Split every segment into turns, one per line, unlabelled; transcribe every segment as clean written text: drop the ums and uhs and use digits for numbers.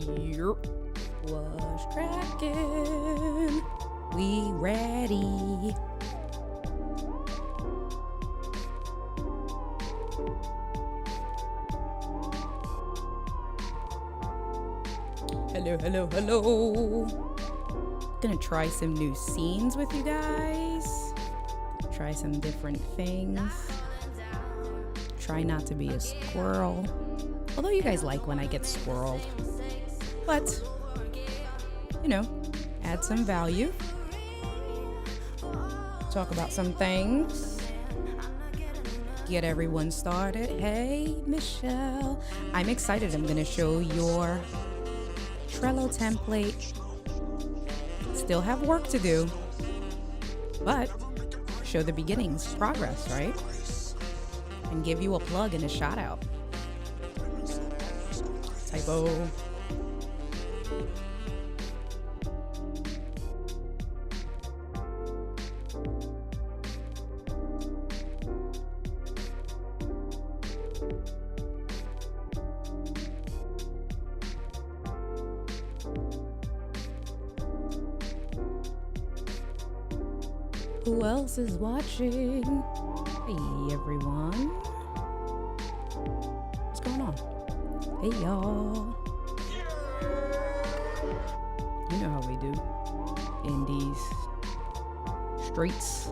Yerp. What's cracking? We ready. Hello, hello, hello. Gonna try some new scenes with you guys. Try some different things. Try not to be a squirrel. Although you guys like when I get squirreled. But, you know, add some value. Talk about some things. Get everyone started. Hey, Michelle. I'm excited. I'm gonna show your Trello template. Still have work to do, but show the beginnings, progress, right? And give you a plug and a shout out. Typo. Who else is watching? Hey, everyone. What's going on? Hey, y'all. You know how we do in these streets.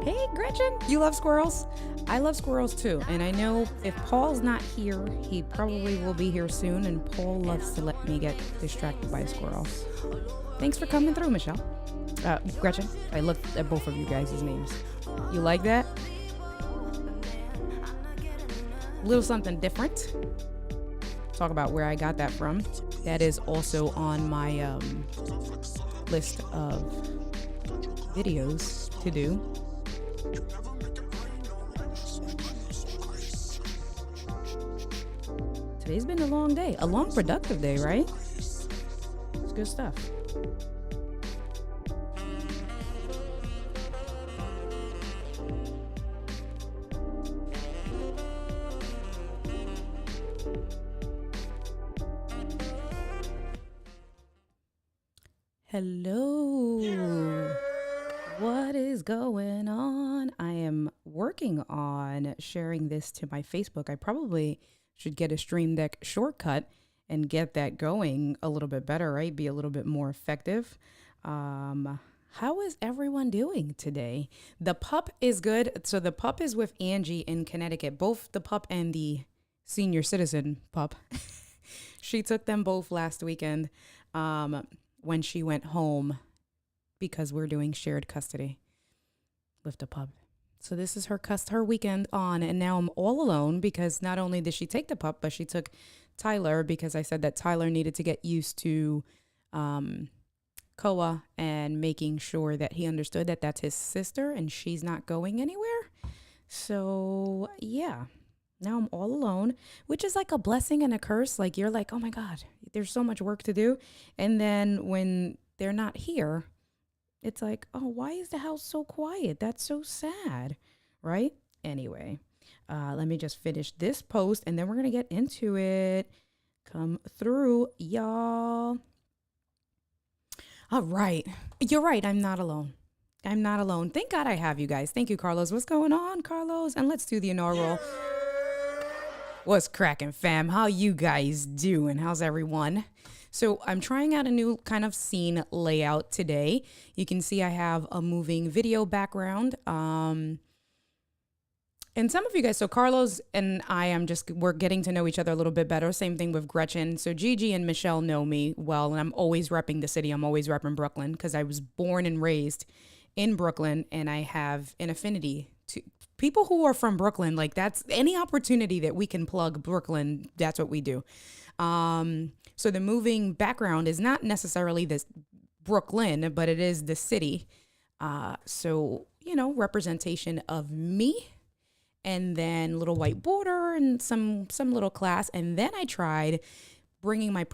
Hey, Gretchen. You love squirrels? I love squirrels too. And I know if Paul's not here, he probably will be here soon. And Paul loves to let me get distracted by squirrels. Thanks for coming through, Michelle. Gretchen, I looked at both of you guys' names. You like that? A little something different. Talk about where I got that from. That is also on my list of videos to do. Today's been a long day, a long productive day, right? It's good stuff. Hello. What is going on? I am working on sharing this to my Facebook. I probably should get a Stream Deck shortcut and get that going a little bit better, right? Be a little bit more effective. How is everyone doing today? The pup is good. So the pup is with Angie in Connecticut, both the pup and the senior citizen pup. She took them both last weekend when she went home because we're doing shared custody with the pup. So this is her weekend on, and now I'm all alone because not only did she take the pup, but she took Tyler because I said that Tyler needed to get used to Koa and making sure that he understood that that's his sister and she's not going anywhere. So yeah, now I'm all alone, which is like a blessing and a curse. Like you're like, oh my God, there's so much work to do. And then when they're not here, it's like, oh, why is the house so quiet? That's so sad, right? Anyway, let me just finish this post and then we're going to get into it. Come through, y'all. All right. You're right. I'm not alone. I'm not alone. Thank God I have you guys. Thank you, Carlos. What's going on, Carlos? And let's do the inaugural. What's cracking, fam? How you guys doing? How's everyone? So I'm trying out a new kind of scene layout today. You can see I have a moving video background. And some of you guys, so Carlos and we're getting to know each other a little bit better. Same thing with Gretchen. So Gigi and Michelle know me well, and I'm always repping the city. I'm always repping Brooklyn because I was born and raised in Brooklyn, and I have an affinity to people who are from Brooklyn. Like that's any opportunity that we can plug Brooklyn, that's what we do. So the moving background is not necessarily this Brooklyn, but it is the city. So, you know, representation of me and then little white border and some little class. And then I tried bringing my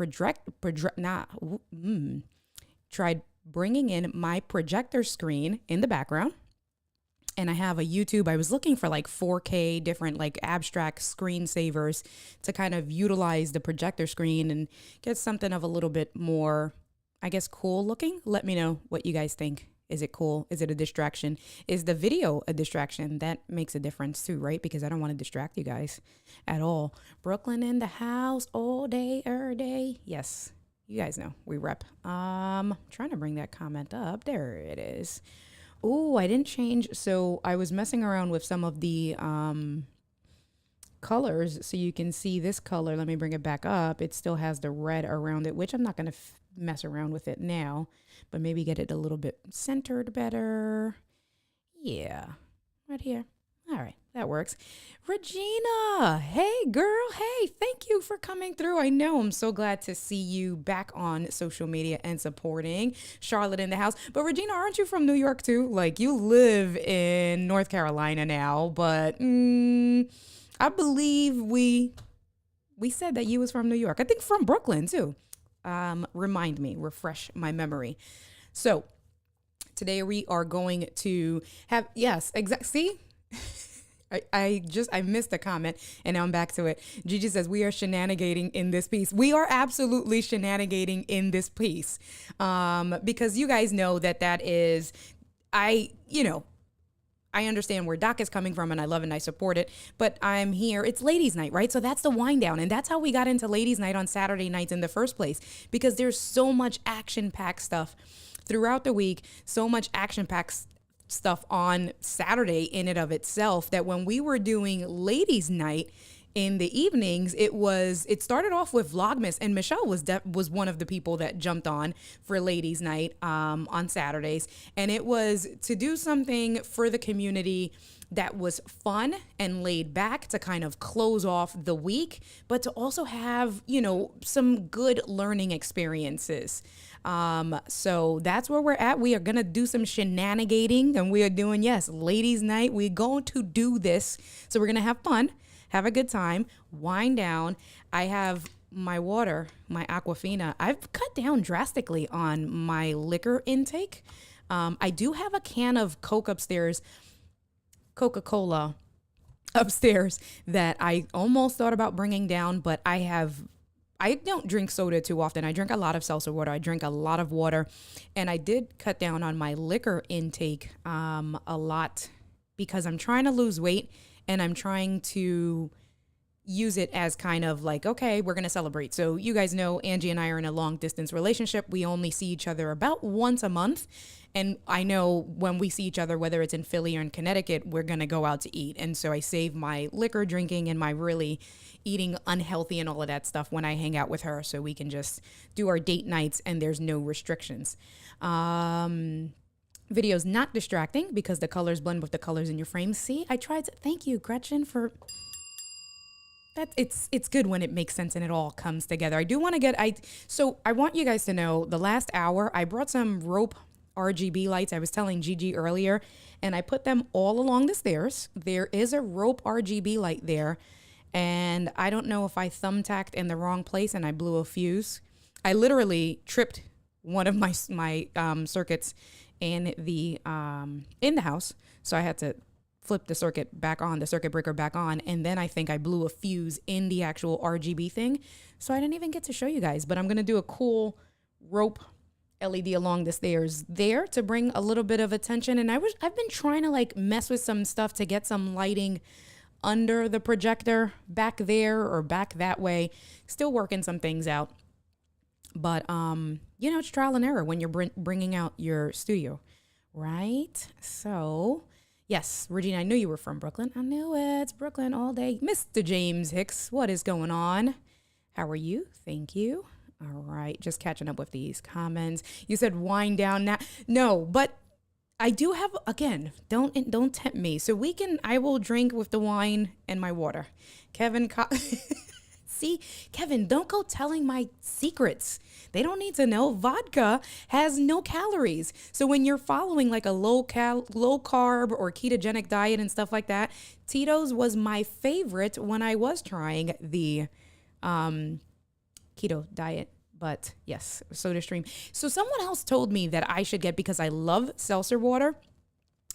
tried bringing in my projector screen in the background. and I have a YouTube. I was looking for like 4K different like abstract screensavers to kind of utilize the projector screen and get something of a little bit more, I guess, cool looking. Let me know what you guys think. Is it cool? Is it a distraction? Is the video a distraction? That makes a difference too, right? Because I don't want to distract you guys at all. Brooklyn in the house all day, every day. Yes, you guys know we rep. Trying to bring that comment up. There it is. Oh, I didn't change. So I was messing around with some of the colors. So you can see this color. Let me bring it back up. It still has the red around it, which I'm not going to mess around with it now, but maybe get it a little bit centered better. Yeah, right here. All right, that works. Regina, hey girl, hey, thank you for coming through. I know, I'm so glad to see you back on social media and supporting Charlotte in the house. But Regina, aren't you from New York too? Like, you live in North Carolina now, but I believe we said that you was from New York. I think from Brooklyn too. Remind me, refresh my memory. So today we are going to have, yes, see, I missed the comment and now I'm back to it. Gigi says we are shenanigating in this piece. We are absolutely shenanigating in this piece. Because you guys know that is, I understand where Doc is coming from and I love it and I support it, but I'm here. It's ladies' night, right? So that's the wind down. And that's how we got into ladies' night on Saturday nights in the first place, because there's so much action-packed stuff throughout the week, so much action-packed stuff on Saturday in and of itself, that when we were doing ladies' night in the evenings, it started off with Vlogmas, and Michelle was one of the people that jumped on for ladies' night on Saturdays, and it was to do something for the community that was fun and laid back to kind of close off the week, but to also have, some good learning experiences. So that's where we're at. We are going to do some shenanigating, and we are doing, yes, ladies' night. We're going to do this. So we're going to have fun, have a good time, wind down. I have my water, my Aquafina. I've cut down drastically on my liquor intake. I do have a can of Coca-Cola upstairs that I almost thought about bringing down, but I don't drink soda too often. I drink a lot of seltzer water. I drink a lot of water. And I did cut down on my liquor intake a lot because I'm trying to lose weight and I'm trying to use it as kind of like, okay, we're going to celebrate. So you guys know Angie and I are in a long distance relationship. We only see each other about once a month. And I know when we see each other, whether it's in Philly or in Connecticut, we're going to go out to eat. And so I save my liquor drinking and my really eating unhealthy and all of that stuff when I hang out with her, so we can just do our date nights and there's no restrictions. Video's not distracting because the colors blend with the colors in your frame. See, I tried to, thank you, Gretchen, for that. It's good when it makes sense and it all comes together. I do want to so I want you guys to know the last hour, I brought some rope RGB lights. I was telling Gigi earlier, and I put them all along the stairs. There is a rope RGB light there. And I don't know if I thumbtacked in the wrong place and I blew a fuse. I literally tripped one of my circuits in the house. So I had to flip the circuit breaker back on. And then I think I blew a fuse in the actual RGB thing. So I didn't even get to show you guys, but I'm going to do a cool rope LED along the stairs there to bring a little bit of attention. And I've been trying to like mess with some stuff to get some lighting under the projector back there or back that way. Still working some things out, but it's trial and error when you're bringing out your studio, right? So yes, Regina, I knew you were from Brooklyn. I knew it. It's Brooklyn all day. Mr. James Hicks, what is going on? How are you? Thank you. All right, just catching up with these comments. You said wind down now. No, but I do have, again, don't tempt me. So I will drink with the wine and my water. Kevin, see, Kevin, don't go telling my secrets. They don't need to know. Vodka has no calories. So when you're following like a low carb or ketogenic diet and stuff like that, Tito's was my favorite when I was trying the keto diet. But yes, SodaStream. So someone else told me that I should get, because I love seltzer water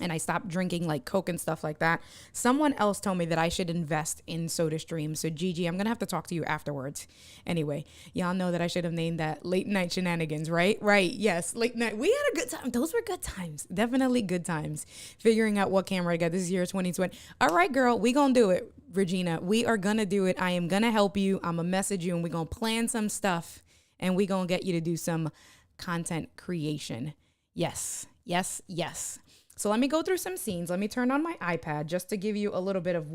and I stopped drinking like Coke and stuff like that. Someone else told me that I should invest in SodaStream. So Gigi, I'm going to have to talk to you afterwards. Anyway, y'all know that I should have named that Late Night Shenanigans, right? Right. Yes. Late night. We had a good time. Those were good times. Definitely good times. Figuring out what camera I got this year, 2020. All right, girl, we going to do it. Regina, we are going to do it. I am going to help you. I'm going to message you and we're going to plan some stuff and we're going to get you to do some content creation. Yes. Yes. Yes. So let me go through some scenes. Let me turn on my iPad just to give you a little bit of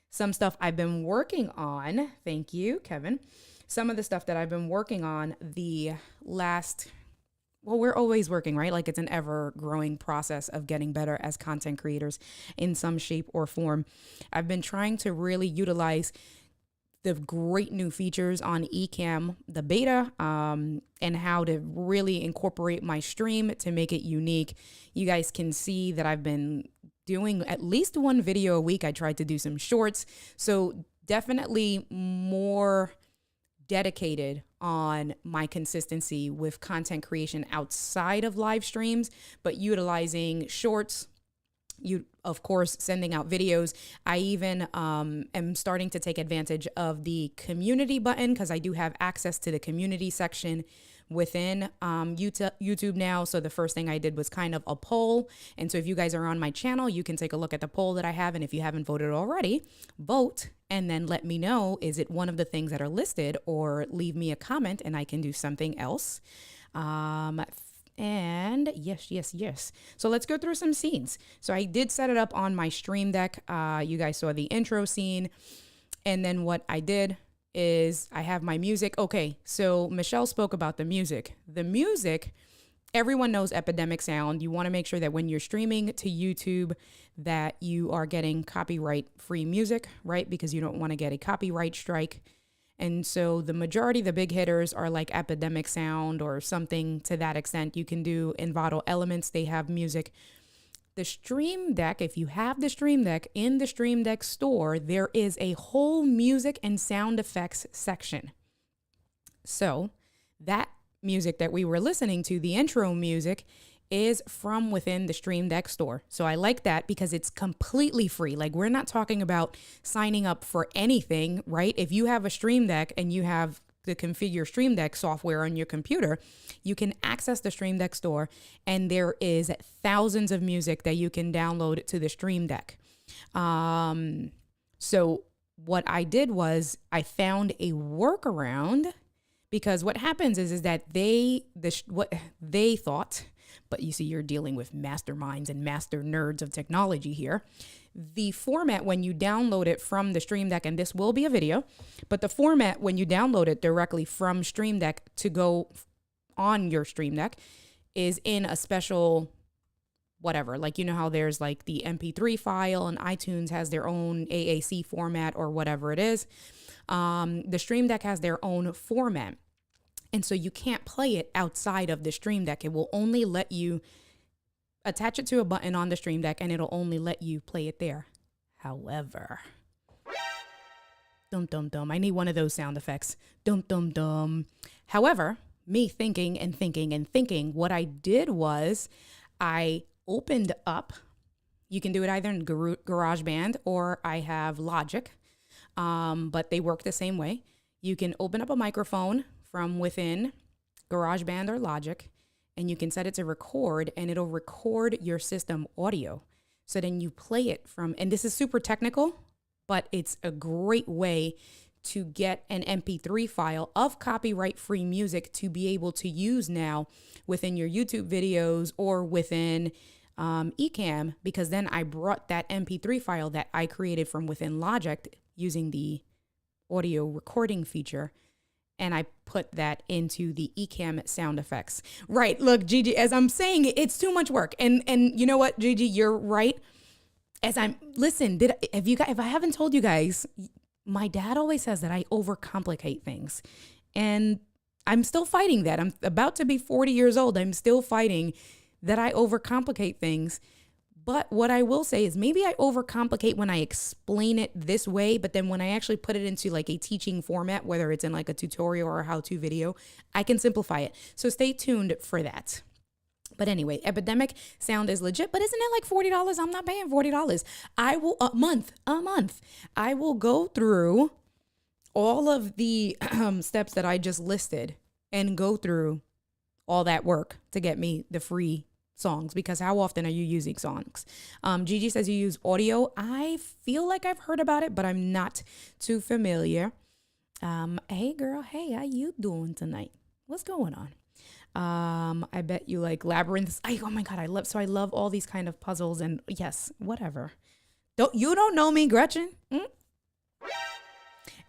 some stuff I've been working on. Thank you, Kevin. Some of the stuff that I've been working on we're always working, right? Like it's an ever growing process of getting better as content creators in some shape or form. I've been trying to really utilize the great new features on Ecamm, the beta, and how to really incorporate my stream to make it unique. You guys can see that I've been doing at least one video a week. I tried to do some shorts. So definitely more dedicated on my consistency with content creation outside of live streams, but utilizing shorts, of course, sending out videos. I even am starting to take advantage of the community button because I do have access to the community section within YouTube now. So the first thing I did was kind of a poll. And so if you guys are on my channel, you can take a look at the poll that I have. And if you haven't voted already, vote and then let me know, is it one of the things that are listed, or leave me a comment and I can do something else. And yes. So let's go through some scenes. So I did set it up on my Stream Deck. You guys saw the intro scene. And then what I did is I have my music. Okay, so Michelle spoke about the music. The music, everyone knows Epidemic Sound. You want to make sure that when you're streaming to YouTube that you are getting copyright-free music, right? Because you don't want to get a copyright strike. And so the majority, the big hitters are like Epidemic Sound or something to that extent. You can do Envato Elements. They have music. The Stream Deck, if you have the Stream Deck, in the Stream Deck store, there is a whole music and sound effects section. So that music that we were listening to, the intro music, is from within the Stream Deck store. So I like that because it's completely free. Like, we're not talking about signing up for anything, right? If you have a Stream Deck and you have the Configure Stream Deck software on your computer, you can access the Stream Deck store and there is thousands of music that you can download to the Stream Deck. So what I did was I found a workaround, because what happens is that what they thought, but you see, you're dealing with masterminds and master nerds of technology here. The format when you download it from the Stream Deck, and this will be a video, but the format when you download it directly from Stream Deck to go on your Stream Deck is in a special whatever. Like, you know how there's like the MP3 file and iTunes has their own AAC format or whatever it is. The Stream Deck has their own format. And so you can't play it outside of the Stream Deck. It will only let you attach it to a button on the Stream Deck and it'll only let you play it there. However, dum dum dum. I need one of those sound effects. Dum dum dum. However, me thinking, what I did was I opened up, you can do it either in GarageBand or I have Logic, but they work the same way. You can open up a microphone from within GarageBand or Logic, and you can set it to record, and it'll record your system audio. So then you play it from, and this is super technical, but it's a great way to get an MP3 file of copyright-free music to be able to use now within your YouTube videos or within Ecamm, because then I brought that MP3 file that I created from within Logic using the audio recording feature, and I put that into the Ecamm sound effects. Right, look, Gigi, as I'm saying, it's too much work. And you know what, Gigi, you're right. If I haven't told you guys, my dad always says that I overcomplicate things. And I'm still fighting that. I'm about to be 40 years old. I'm still fighting that I overcomplicate things. But what I will say is maybe I overcomplicate when I explain it this way, but then when I actually put it into like a teaching format, whether it's in like a tutorial or a how-to video, I can simplify it. So stay tuned for that. But anyway, Epidemic Sound is legit, but isn't it like $40? I'm not paying $40. I will, a month. I will go through all of the steps that I just listed and go through all that work to get me the free songs, because how often are you using songs? Gigi says you use audio. I feel like I've heard about it, but I'm not too familiar. Hey girl, hey, how you doing tonight? What's going on? I bet you like labyrinths. Oh my God, I love all these kind of puzzles, and yes, whatever. You don't know me, Gretchen?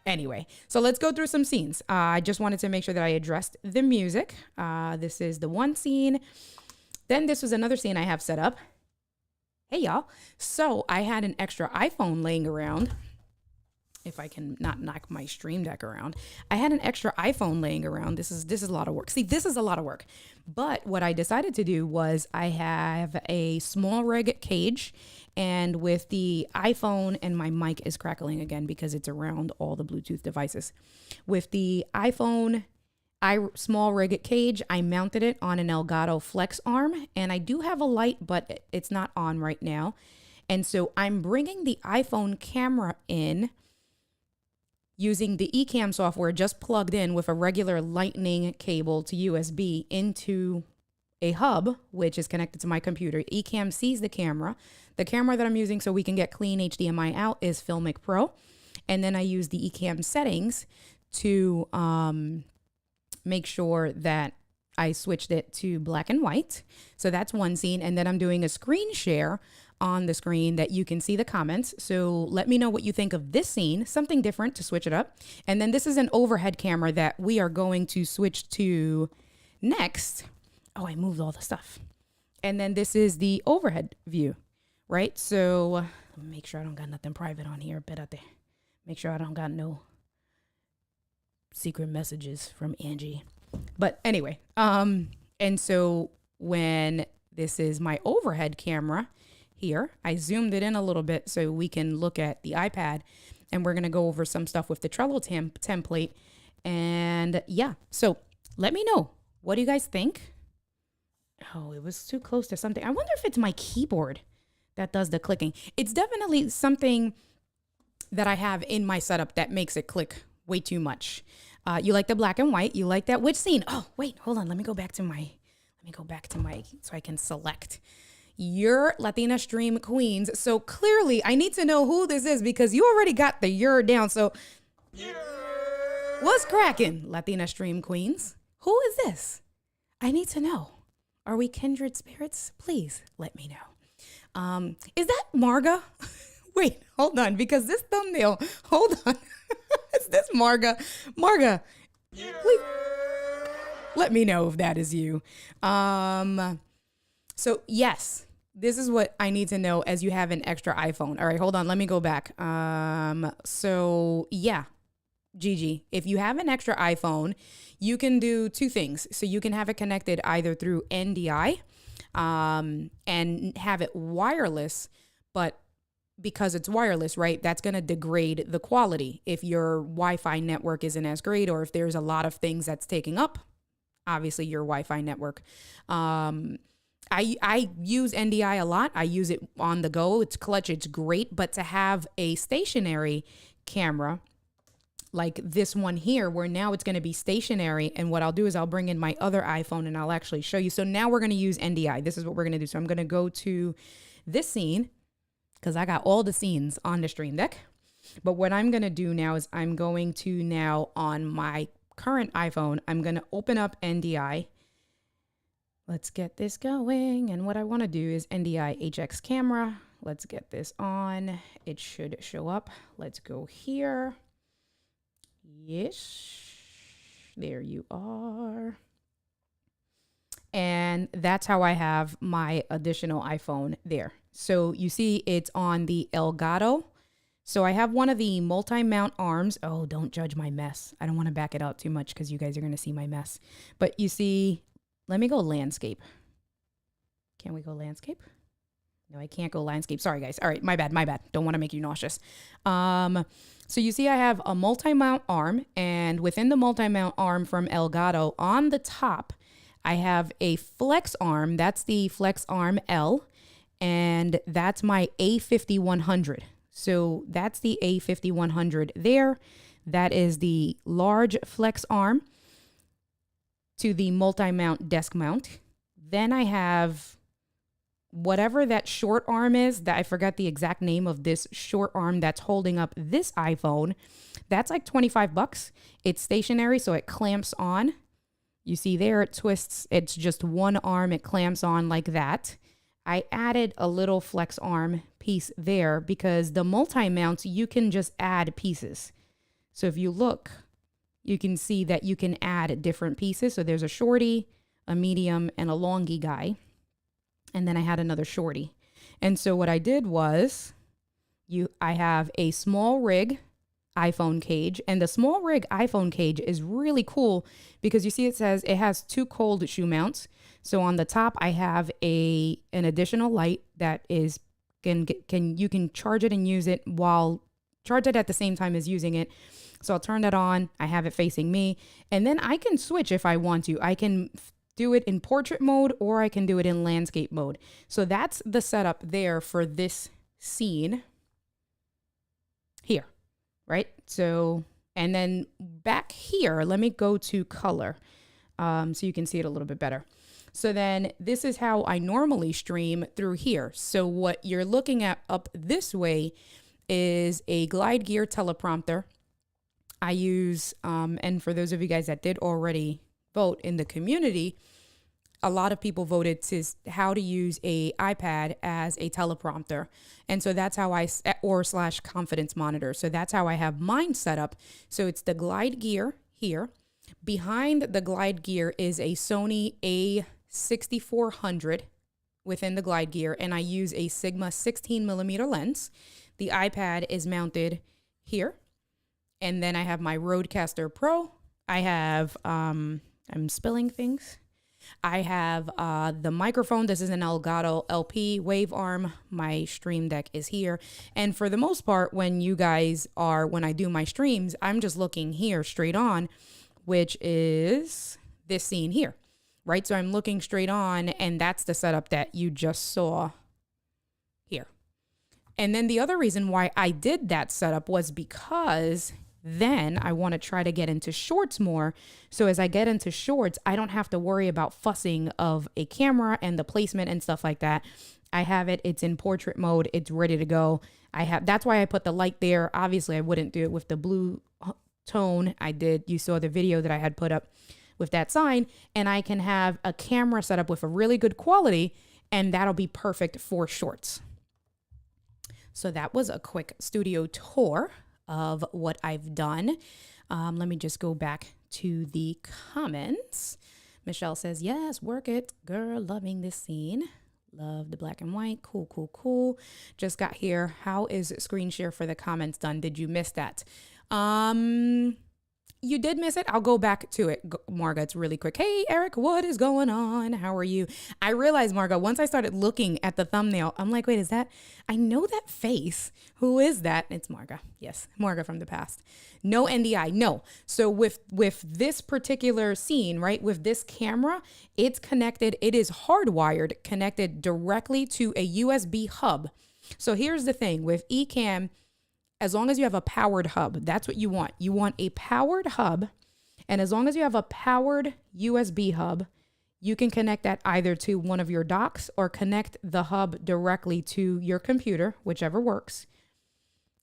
Anyway, so let's go through some scenes. I just wanted to make sure that I addressed the music. This is the one scene. Then this was another scene I have set up. Hey y'all. So I had an extra iPhone laying around. If I can not knock my Stream Deck around. I had an extra iPhone laying around. This is a lot of work. See, this is a lot of work. But what I decided to do was I have a small rig cage, and with the iPhone, and my mic is crackling again because it's around all the Bluetooth devices. With the iPhone small rig cage, I mounted it on an Elgato Flex arm, and I do have a light, but it's not on right now. And so I'm bringing the iPhone camera in using the Ecamm software just plugged in with a regular lightning cable to USB into a hub, which is connected to my computer. Ecamm sees the camera. The camera that I'm using so we can get clean HDMI out is Filmic Pro. And then I use the Ecamm settings to make sure that I switched it to black and white. So that's one scene. And then I'm doing a screen share on the screen that you can see the comments. So let me know what you think of this scene, something different to switch it up. And then this is an overhead camera that we are going to switch to next. Oh, I moved all the stuff. And then this is the overhead view, right? So make sure I don't got nothing private on here. Make sure I don't got no secret messages from Angie. But anyway, and so when this is my overhead camera here, I zoomed it in a little bit so we can look at the iPad, and we're going to go over some stuff with the Trello template. And yeah, so let me know. What do you guys think? Oh, it was too close to something. I wonder if it's my keyboard that does the clicking. It's definitely something that I have in my setup that makes it click way too much. You like the black and white. You like that. Which scene? Oh, wait, hold on. Let me go back to my, so I can select your Latina Stream Queens. So clearly I need to know who this is because you already got the "you're" down. So what's cracking, Latina Stream Queens? Who is this? I need to know. Are we kindred spirits? Please let me know. Is that Marga? Wait, hold on, because this thumbnail, hold on. Is this Marga? Marga, please let me know if that is you. So yes, this is what I need to know as you have an extra iPhone. All right, hold on, let me go back. So yeah, Gigi, if you have an extra iPhone, you can do two things. So you can have it connected either through NDI and have it wireless, but because it's wireless, right, that's going to degrade the quality if your Wi-Fi network isn't as great, or if there's a lot of things that's taking up, obviously, your Wi-Fi network. I use NDI a lot. I use it on the go. It's clutch. It's great. But to have a stationary camera like this one here, where now it's going to be stationary, and what I'll do is I'll bring in my other iPhone and I'll actually show you. So now we're going to use NDI. This is what we're going to do. So I'm going to go to this scene, because I got all the scenes on the Stream Deck. But what I'm going to do now is I'm going to now on my current iPhone, I'm going to open up NDI. Let's get this going. And what I want to do is NDI HX camera. Let's get this on. It should show up. Let's go here. Yes. There you are. And that's how I have my additional iPhone there. So you see it's on the Elgato. So I have one of the multi-mount arms. Oh, don't judge my mess. I don't want to back it out too much because you guys are going to see my mess. But you see, let me go landscape. Can we go landscape? No, I can't go landscape. Sorry, guys. All right, my bad. Don't want to make you nauseous. So you see I have a multi-mount arm, and within the multi-mount arm from Elgato on the top, I have a flex arm. That's the flex arm L, and that's my A5100. So that's the A5100 there. That is the large flex arm to the multi-mount desk mount. Then I have whatever that short arm is, that I forgot the exact name of this short arm that's holding up this iPhone. That's like $25. It's stationary, so it clamps on. You see there, it twists. It's just one arm. It clamps on like that. I added a little flex arm piece there because the multi-mounts, you can just add pieces. So if you look, you can see that you can add different pieces. So there's a shorty, a medium, and a longy guy. And then I had another shorty. And so what I did was I have a small rig iPhone cage, and the small rig iPhone cage is really cool because you see it says it has 2 cold shoe mounts. So on the top I have an additional light that is you can charge it and use it charge it at the same time as using it. So I'll turn that on. I have it facing me, and then I can switch if I want to. I can do it in portrait mode or I can do it in landscape mode. So that's the setup there for this scene here, right? So, and then back here, let me go to color so you can see it a little bit better. So then this is how I normally stream through here. So what you're looking at up this way is a glide gear teleprompter. I use, and for those of you guys that did already vote in the community, a lot of people voted to how to use a iPad as a teleprompter. And so that's how / confidence monitor. So that's how I have mine set up. So it's the glide gear here. Behind the glide gear is a Sony A6400 within the glide gear. And I use a Sigma 16mm lens. The iPad is mounted here. And then I have my Rodecaster Pro. I have, I'm spilling things. I have the microphone. This is an Elgato LP wave arm. My stream deck is here. And for the most part, when I do my streams, I'm just looking here straight on, which is this scene here, right? So I'm looking straight on, and that's the setup that you just saw here. And then the other reason why I did that setup was because then I want to try to get into shorts more. So as I get into shorts, I don't have to worry about fussing of a camera and the placement and stuff like that. I have it. It's in portrait mode. It's ready to go. That's why I put the light there. Obviously, I wouldn't do it with the blue tone. You saw the video that I had put up with that sign, and I can have a camera set up with a really good quality, and that'll be perfect for shorts. So that was a quick studio tour of what I've done. Let me just go back to the comments. Michelle says, yes, work it, girl, loving this scene. Love the black and white. Cool, cool, cool. Just got here. How is Screenshare for the comments done? Did you miss that? You did miss it. I'll go back to it, Marga. It's really quick. Hey, Eric, what is going on? How are you? I realized, Marga, once I started looking at the thumbnail, I'm like, wait, I know that face. Who is that? It's Marga. Yes, Marga from the past. No NDI, no. So with this particular scene, right, with this camera, it's connected. It is hardwired, connected directly to a USB hub. So here's the thing with Ecamm. As long as you have a powered hub, that's what you want. You want a powered hub. And as long as you have a powered USB hub, you can connect that either to one of your docks or connect the hub directly to your computer, whichever works.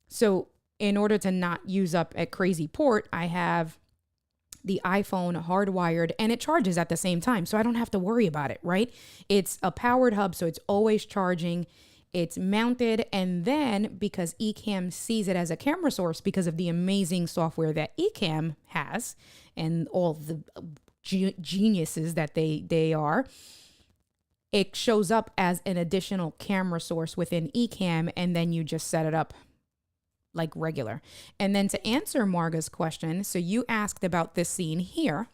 So in order to not use up a crazy port, I have the iPhone hardwired and it charges at the same time. So I don't have to worry about it, right? It's a powered hub, so it's always charging. It's mounted, and then because Ecamm sees it as a camera source because of the amazing software that Ecamm has and all the geniuses that they are, it shows up as an additional camera source within Ecamm, and then you just set it up like regular. And then to answer Marga's question, so you asked about this scene here,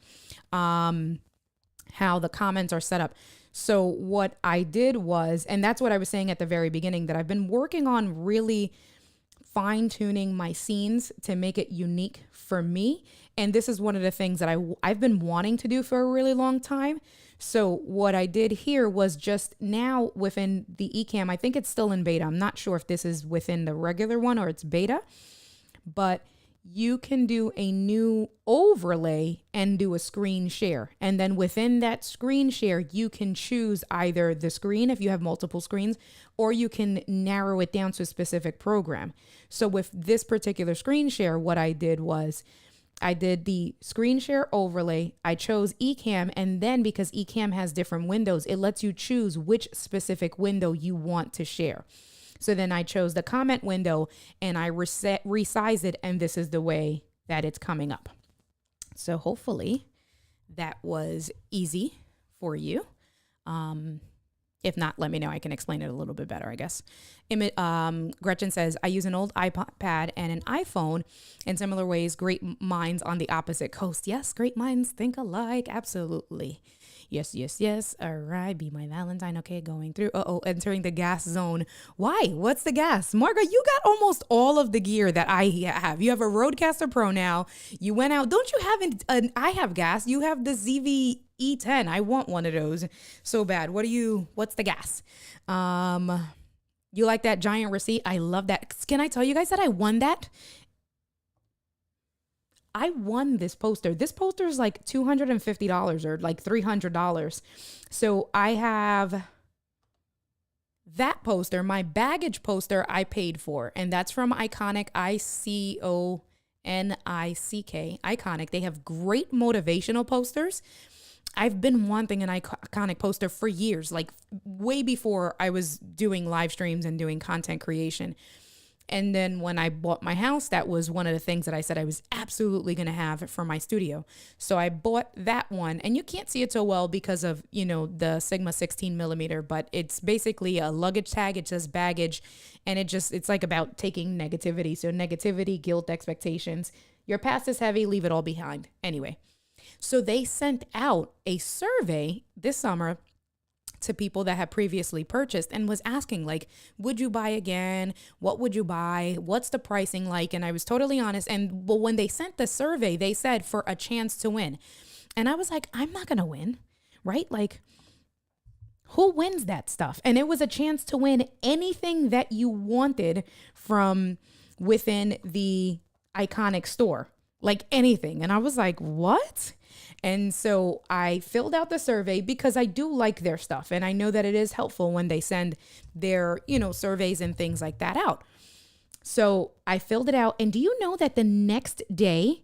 how the comments are set up. So what I did was, and that's what I was saying at the very beginning, that I've been working on really fine-tuning my scenes to make it unique for me. And this is one of the things that I've been wanting to do for a really long time. So what I did here was just now within the Ecamm, I think it's still in beta. I'm not sure if this is within the regular one or it's beta, but you can do a new overlay and do a screen share. And then within that screen share, you can choose either the screen if you have multiple screens, or you can narrow it down to a specific program. So with this particular screen share, what I did was I did the screen share overlay. I chose Ecamm, and then because Ecamm has different windows, it lets you choose which specific window you want to share. So then I chose the comment window and I resized it, and this is the way that it's coming up. So hopefully that was easy for you. If not, let me know. I can explain it a little bit better, I guess. Gretchen says, I use an old iPad and an iPhone in similar ways. Great minds on the opposite coast. Yes, great minds think alike. Absolutely. Yes, yes, yes. All right. Be my Valentine. Okay. Going through. Entering the gas zone. Why? What's the gas? Marga, you got almost all of the gear that I have. You have a Rodecaster Pro now. You went out. Don't you have I have gas. You have the ZV E10. I want one of those so bad. What's the gas? You like that giant receipt? I love that. Can I tell you guys that I won that? I won this poster. This poster is like $250 or like $300. So I have that poster. My baggage poster I paid for, and that's from Iconic, ICONICK, Iconic. They have great motivational posters. I've been wanting an Iconic poster for years, like way before I was doing live streams and doing content creation. And then when I bought my house, that was one of the things that I said I was absolutely going to have for my studio. So I bought that one, and you can't see it so well because of, the Sigma 16 millimeter, but it's basically a luggage tag. It says baggage, and it's like about taking negativity. So negativity, guilt, expectations. Your past is heavy, leave it all behind. Anyway, so they sent out a survey this summer to people that had previously purchased and was asking, like, would you buy again? What would you buy? What's the pricing like? And I was totally honest. And well, when they sent the survey, they said for a chance to win. And I was like, I'm not going to win, right? Like, who wins that stuff? And it was a chance to win anything that you wanted from within the Iconic store, like anything. And I was like, what? And so I filled out the survey because I do like their stuff. And I know that it is helpful when they send their, surveys and things like that out. So I filled it out. And do you know that the next day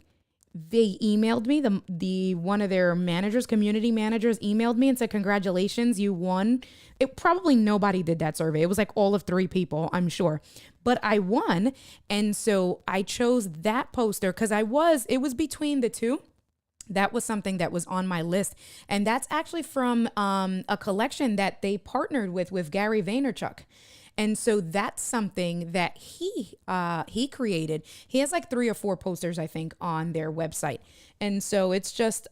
they emailed me, the one of their managers, community managers emailed me and said, congratulations, you won. It probably nobody did that survey. It was like all of 3 people, I'm sure. But I won. And so I chose that poster because it was between the two. That was something that was on my list. And that's actually from a collection that they partnered with Gary Vaynerchuk. And so that's something that he created. He has like 3 or 4 posters, I think, on their website. And so it's just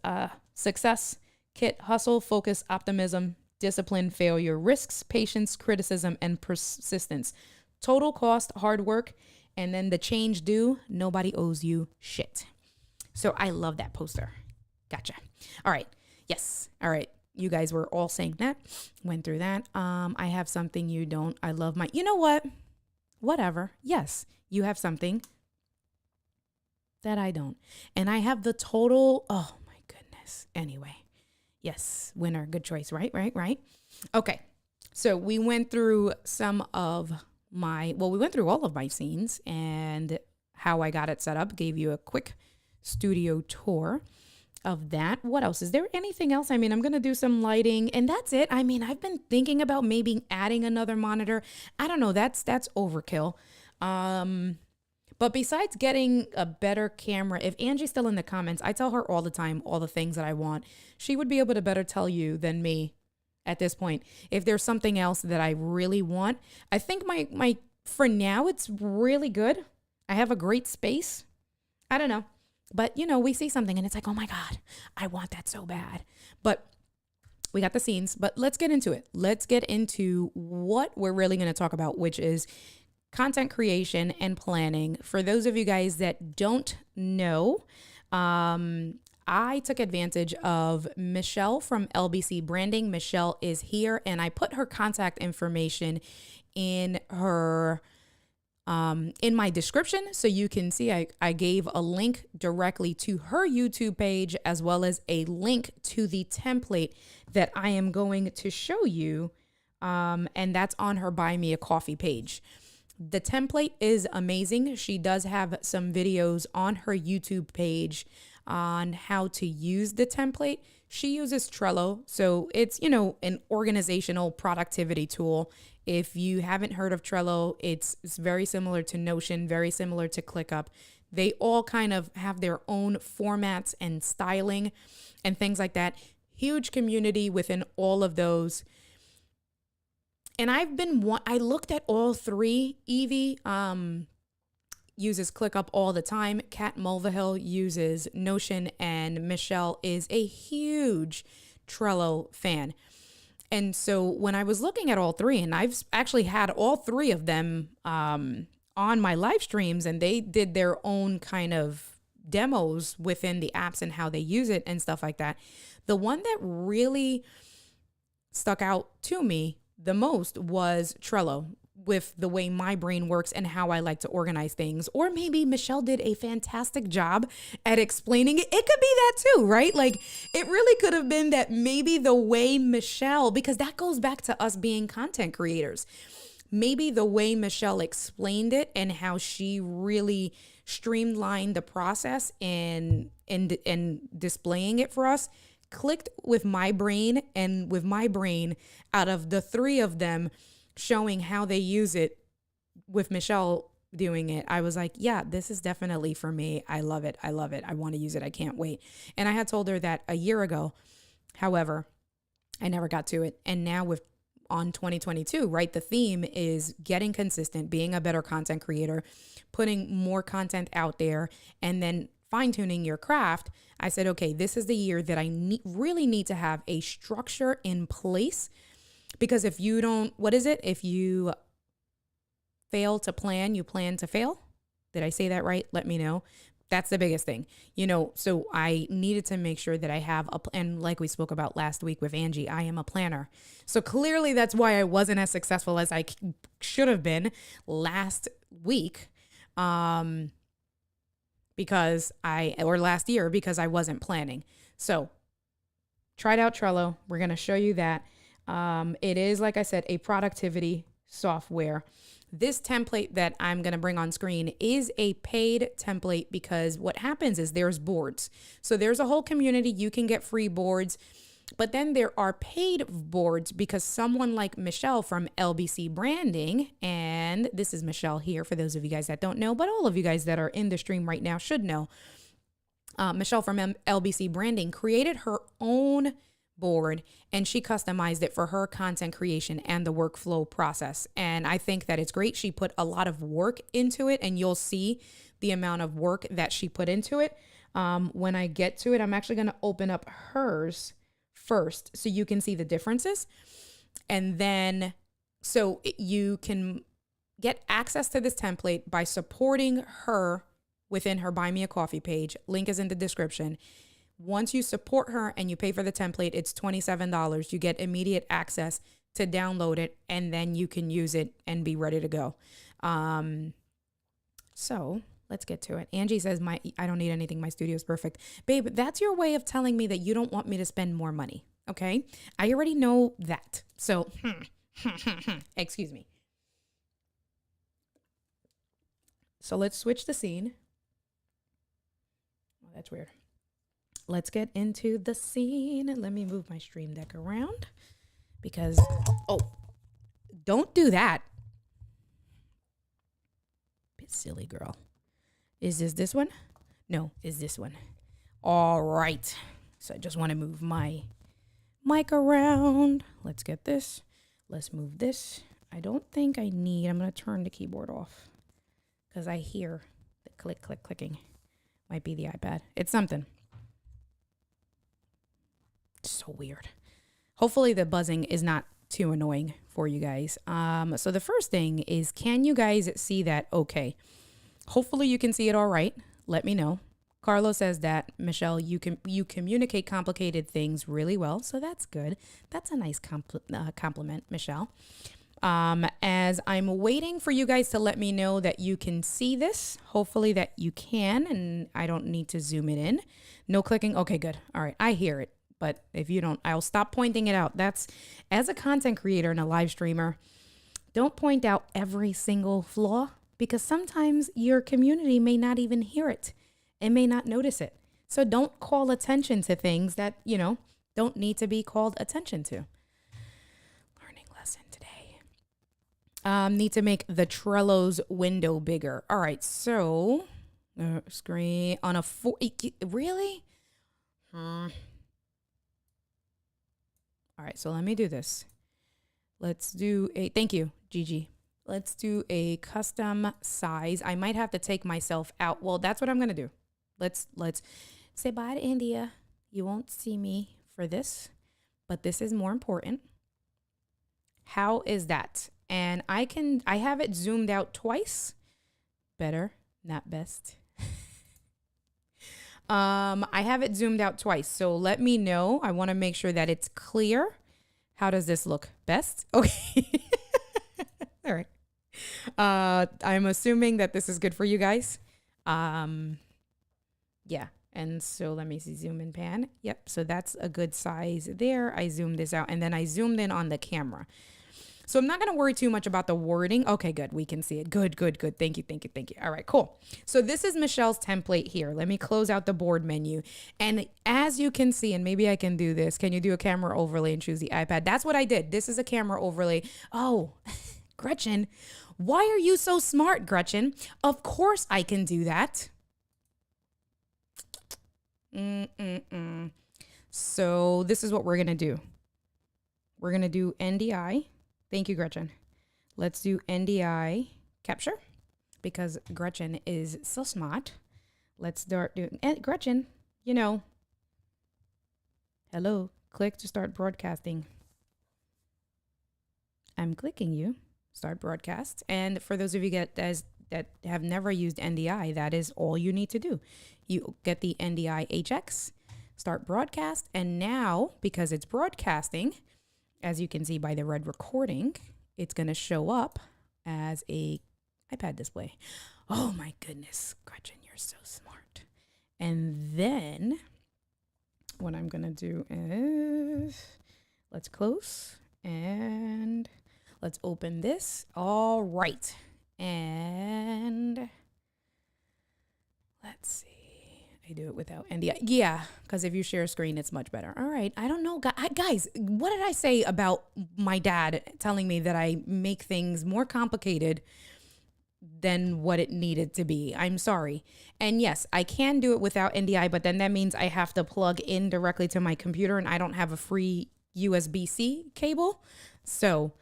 success, kit, hustle, focus, optimism, discipline, failure, risks, patience, criticism, and persistence. Total cost, hard work, and then the change due, nobody owes you shit. So I love that poster. Gotcha. All right. Yes. All right. You guys were all saying that. Went through that. I have something you don't. I love you know what? Whatever. Yes. You have something that I don't. And I have the total. Oh my goodness. Anyway. Yes. Winner. Good choice. Right. Okay. So we went through we went through all of my scenes and how I got it set up. Gave you a quick studio tour of that. What else? Is there anything else? I mean, I'm going to do some lighting and that's it. I mean, I've been thinking about maybe adding another monitor. I don't know. That's overkill. But besides getting a better camera, if Angie's still in the comments, I tell her all the time, all the things that I want. She would be able to better tell you than me at this point. If there's something else that I really want, I think my for now, it's really good. I have a great space. I don't know. But, we see something and it's like, oh my God, I want that so bad. But we got the scenes, but let's get into it. Let's get into what we're really going to talk about, which is content creation and planning. For those of you guys that don't know, I took advantage of Michelle from LBC Branding. Michelle is here, and I put her contact information in her in my description, so you can see I gave a link directly to her YouTube page, as well as a link to the template that I am going to show you, and that's on her Buy Me a Coffee page. The template is amazing. She does have some videos on her YouTube page on how to use the template. She uses Trello, so it's, you know, an organizational productivity tool. If you haven't heard of Trello, it's very similar to Notion, very similar to ClickUp. They all kind of have their own formats and styling and things like that. Huge community within all of those. And I looked at all three. Evie uses ClickUp all the time. Kat Mulvihill uses Notion, and Michelle is a huge Trello fan. And so when I was looking at all three, and I've actually had all three of them on my live streams, and they did their own kind of demos within the apps and how they use it and stuff like that. The one that really stuck out to me the most was Trello, with the way my brain works and how I like to organize things. Or maybe Michelle did a fantastic job at explaining it. It could be that too, right? Like, it really could have been that maybe the way Michelle, because that goes back to us being content creators. Maybe the way Michelle explained it and how she really streamlined the process and displaying it for us clicked with my brain, and with my brain, out of the three of them showing how they use it, with Michelle doing it, I was like, yeah, this is definitely for me. I love it. I love it. I want to use it. I can't wait. And I had told her that a year ago. However, I never got to it. And now on 2022, right? The theme is getting consistent, being a better content creator, putting more content out there, and then fine-tuning your craft. I said, okay, this is the year that I really need to have a structure in place, because if you don't, what is it? If you fail to plan, you plan to fail. Did I say that right? Let me know. That's the biggest thing, so I needed to make sure that I have and like we spoke about last week with Angie, I am a planner. So clearly that's why I wasn't as successful as I should have been last week. Last year, because I wasn't planning. So tried out Trello. We're going to show you that. It is, like I said, a productivity software. This template that I'm going to bring on screen is a paid template, because what happens is there's boards. So there's a whole community. You can get free boards, but then there are paid boards, because someone like Michelle from LBC Branding, and this is Michelle here for those of you guys that don't know, but all of you guys that are in the stream right now should know. Michelle from LBC Branding created her own board, and she customized it for her content creation and the workflow process. And I think that it's great. She put a lot of work into it, and you'll see the amount of work that she put into it. When I get to it, I'm actually going to open up hers first so you can see the differences. And then, so you can get access to this template by supporting her within her Buy Me a Coffee page. Link is in the description. Once you support her and you pay for the template, it's $27. You get immediate access to download it, and then you can use it and be ready to go. So let's get to it. Angie says, I don't need anything. My studio is perfect. Babe, that's your way of telling me that you don't want me to spend more money. Okay. I already know that. So, excuse me. So let's switch the scene. Oh, that's weird. Let's get into the scene. Let me move my stream deck around, because, oh, don't do that. Bit silly, girl. Is this one? No, is this one. All right. So I just want to move my mic around. Let's get this. Let's move this. I don't think I'm going to turn the keyboard off, because I hear the clicking. Might be the iPad. It's something. So weird. Hopefully the buzzing is not too annoying for you guys. So the first thing is, can you guys see that okay? Hopefully you can see it all right. Let me know. Carlos says that, Michelle, you communicate complicated things really well. So that's good. That's a nice compliment, Michelle. As I'm waiting for you guys to let me know that you can see this, hopefully that you can, and I don't need to zoom it in. No clicking. Okay, good. All right. I hear it. But if you don't, I'll stop pointing it out. That's, as a content creator and a live streamer, don't point out every single flaw, because sometimes your community may not even hear it and may not notice it. So don't call attention to things that, don't need to be called attention to. Learning lesson today. Need to make the Trello's window bigger. All right, so screen on a really? All right, so let me do this. Let's do thank you, Gigi. Let's do a custom size. I might have to take myself out. Well, that's what I'm going to do. Let's say bye to India. You won't see me for this, but this is more important. How is that? And I have it zoomed out twice. Better, not best. I have it zoomed out twice. So let me know. I want to make sure that it's clear. How does this look? Best? Okay. All right. I'm assuming that this is good for you guys. Yeah. And so let me see, zoom and pan. Yep. So that's a good size there. I zoomed this out and then I zoomed in on the camera. So I'm not going to worry too much about the wording. Okay, good. We can see it. Good. Thank you. All right, cool. So this is Michelle's template here. Let me close out the board menu. And as you can see, and maybe I can do this. Can you do a camera overlay and choose the iPad? That's what I did. This is a camera overlay. Oh, Gretchen, why are you so smart, Gretchen? Of course I can do that. So this is what we're going to do. We're going to do NDI. Thank you, Gretchen. Let's do NDI capture because Gretchen is so smart. Let's start doing Gretchen, hello, click to start broadcasting. I'm clicking you, start broadcast. And for those of you that have never used NDI, that is all you need to do. You get the NDI HX, start broadcast. And now, because it's broadcasting, as you can see by the red recording, it's going to show up as a iPad display. Oh my goodness, Gretchen, you're so smart. And then what I'm going to do is let's close and let's open this. All right. And let's see. I do it without NDI. Yeah, because if you share a screen, it's much better. All right. I don't know. Guys, what did I say about my dad telling me that I make things more complicated than what it needed to be? I'm sorry. And yes, I can do it without NDI, but then that means I have to plug in directly to my computer and I don't have a free USB-C cable. So,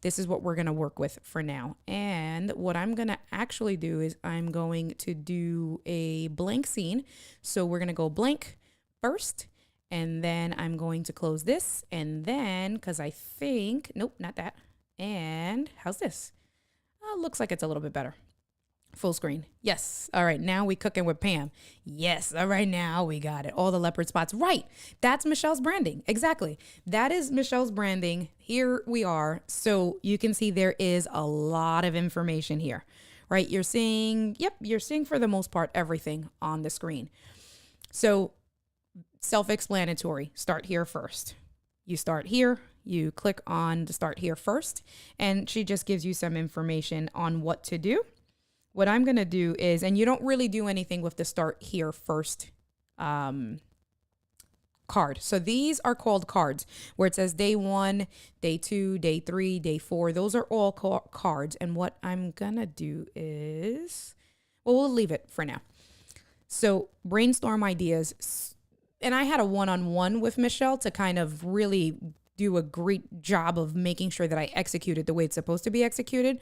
this is what we're going to work with for now. And what I'm going to actually do is I'm going to do a blank scene. So we're going to go blank first, and then I'm going to close this. And then, because I think, nope, not that. And how's this? Looks like it's a little bit better. Full screen. Yes. All right. Now we cooking with Pam. Yes. All right. Now we got it. All the leopard spots. Right. That's Michelle's branding. Exactly. That is Michelle's branding. Here we are. So you can see there is a lot of information here, right? You're seeing, you're seeing for the most part, everything on the screen. So self-explanatory, start here first. You start here, you click on the start here first, and she just gives you some information on what to do. What I'm going to do is, and you don't really do anything with the start here first card. So these are called cards where it says day 1, day 2, day 3, day 4. Those are all cards. And what I'm going to do is, well, we'll leave it for now. So brainstorm ideas. And I had a one-on-one with Michelle to kind of really do a great job of making sure that I executed the way it's supposed to be executed.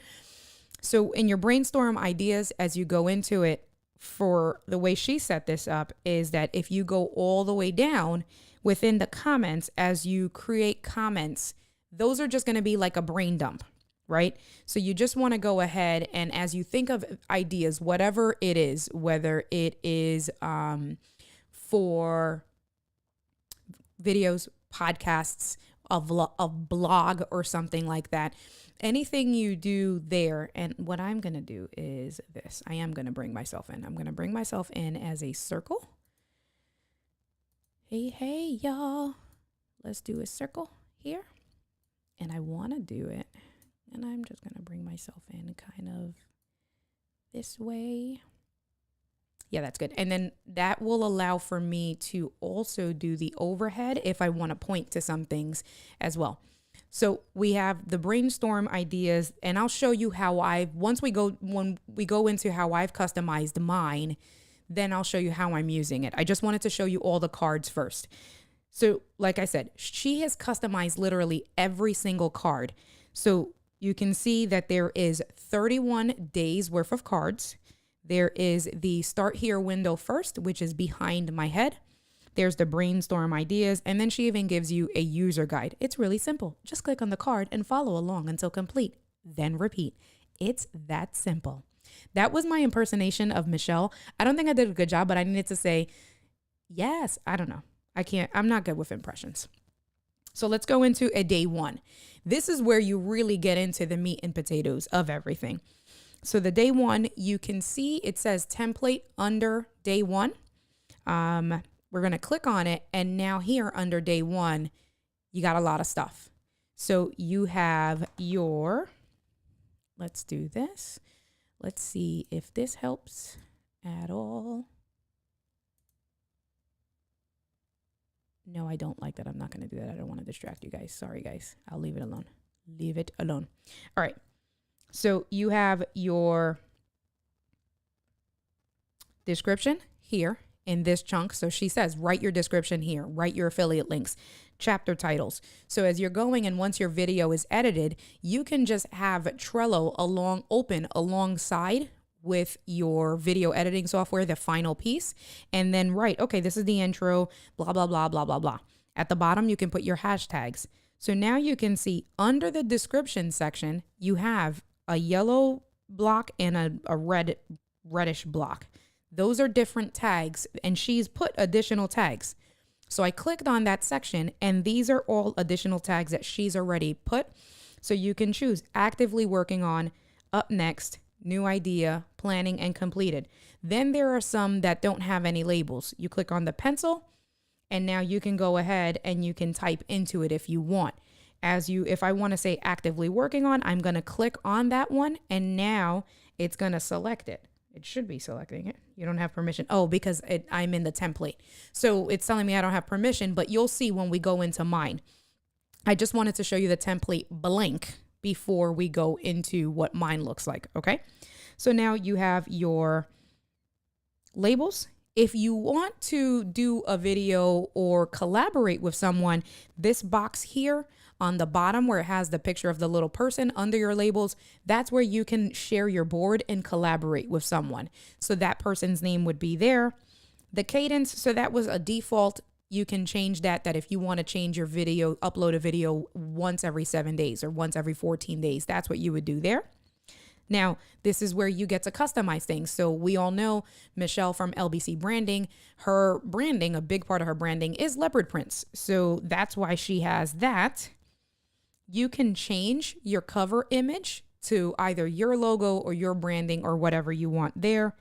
So in your brainstorm ideas, as you go into it, for the way she set this up is that if you go all the way down within the comments, as you create comments, those are just going to be like a brain dump. right? So you just want to go ahead and as you think of ideas, whatever it is, whether it is for videos, podcasts, a blog or something like that, anything you do there. And what I'm going to do is this. I am going to bring myself in. I'm going to bring myself in as a circle. Hey, y'all. Let's do a circle here. And I want to do it. And I'm just going to bring myself in kind of this way. Yeah, that's good. And then that will allow for me to also do the overhead if I want to point to some things as well. So we have the brainstorm ideas, and I'll show you how when we go into how I've customized mine, then I'll show you how I'm using it. I just wanted to show you all the cards first. So like I said, she has customized literally every single card. So you can see that there is 31 days worth of cards. There is the start here window first, which is behind my head. There's the brainstorm ideas, and then she even gives you a user guide. It's really simple. Just click on the card and follow along until complete, then repeat. It's that simple. That was my impersonation of Michelle. I don't think I did a good job, but I needed to say, yes, I don't know. I'm not good with impressions. So let's go into a day one. This is where you really get into the meat and potatoes of everything. So the day one, you can see it says template under day one. We're going to click on it. And now here under day one, you got a lot of stuff. So you have let's do this. Let's see if this helps at all. No, I don't like that. I'm not going to do that. I don't want to distract you guys. Sorry, guys. I'll leave it alone. Leave it alone. All right. So you have your description here in this chunk. So she says, write your description here, write your affiliate links, chapter titles. So as you're going and once your video is edited, you can just have Trello open alongside with your video editing software, the final piece, and then write, okay, this is the intro, blah, blah, blah, blah, blah, blah. At the bottom, you can put your hashtags. So now you can see under the description section, you have a yellow block and a reddish block. Those are different tags, and she's put additional tags. So I clicked on that section, and these are all additional tags that she's already put. So you can choose actively working on, up next, new idea, planning, and completed. Then there are some that don't have any labels. You click on the pencil, and now you can go ahead and you can type into it if you want. If I want to say actively working on, I'm going to click on that one, and now it's going to select it. It should be selecting it. You don't have permission. Oh, because I'm in the template. So it's telling me I don't have permission, but you'll see when we go into mine. I just wanted to show you the template blank before we go into what mine looks like. Okay. So now you have your labels. If you want to do a video or collaborate with someone, this box here on the bottom where it has the picture of the little person under your labels, that's where you can share your board and collaborate with someone. So that person's name would be there. The cadence, so that was a default. You can change that if you want to change your video, upload a video once every 7 days or once every 14 days, that's what you would do there. Now, this is where you get to customize things. So we all know Michelle from LBC Branding, her branding, a big part of her branding is leopard prints. So that's why she has that. You can change your cover image to either your logo or your branding or whatever you want there.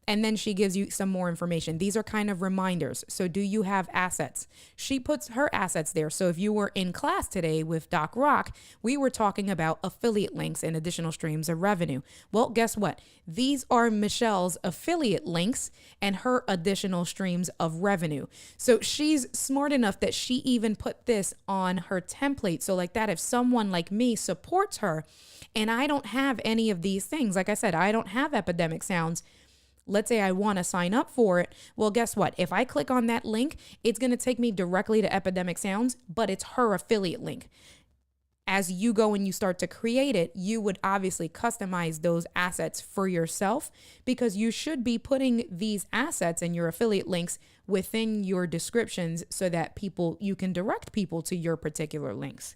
And then she gives you some more information. These are kind of reminders. So do you have assets? She puts her assets there. So if you were in class today with Doc Rock, we were talking about affiliate links and additional streams of revenue. Well, guess what? These are Michelle's affiliate links and her additional streams of revenue. So she's smart enough that she even put this on her template. So like that, if someone like me supports her and I don't have any of these things, like I said, I don't have Epidemic Sounds. Let's say I want to sign up for it. Well, guess what? If I click on that link, it's going to take me directly to Epidemic Sounds, but it's her affiliate link. As you go and you start to create it, you would obviously customize those assets for yourself because you should be putting these assets and your affiliate links within your descriptions so that you can direct people to your particular links.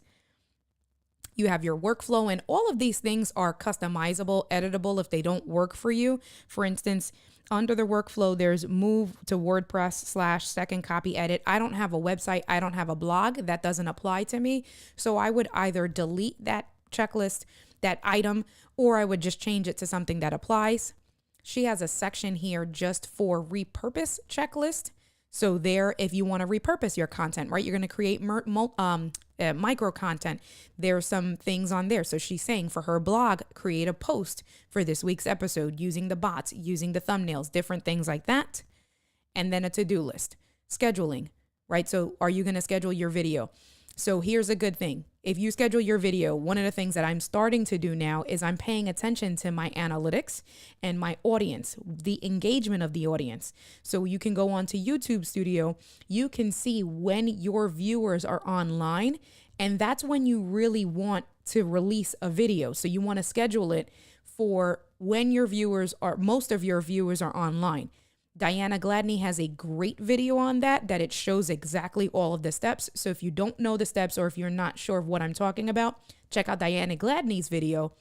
You have your workflow, and all of these things are customizable, editable if they don't work for you. For instance, under the workflow, there's move to WordPress / second copy edit. I don't have a website. I don't have a blog. That doesn't apply to me. So I would either delete that checklist, that item, or I would just change it to something that applies. She has a section here just for repurpose checklist. So there, if you want to repurpose your content, right, you're going to create micro content. There's some things on there. So she's saying for her blog, create a post for this week's episode using the bots, using the thumbnails, different things like that. And then a to-do list, scheduling, right? So are you going to schedule your video? So here's a good thing. If you schedule your video, one of the things that I'm starting to do now is I'm paying attention to my analytics and my audience, the engagement of the audience. So you can go on to YouTube Studio, you can see when your viewers are online, and that's when you really want to release a video. So you want to schedule it for when most of your viewers are online. Diana Gladney has a great video on that it shows exactly all of the steps. So if you don't know the steps, or if you're not sure of what I'm talking about, check out Diana Gladney's video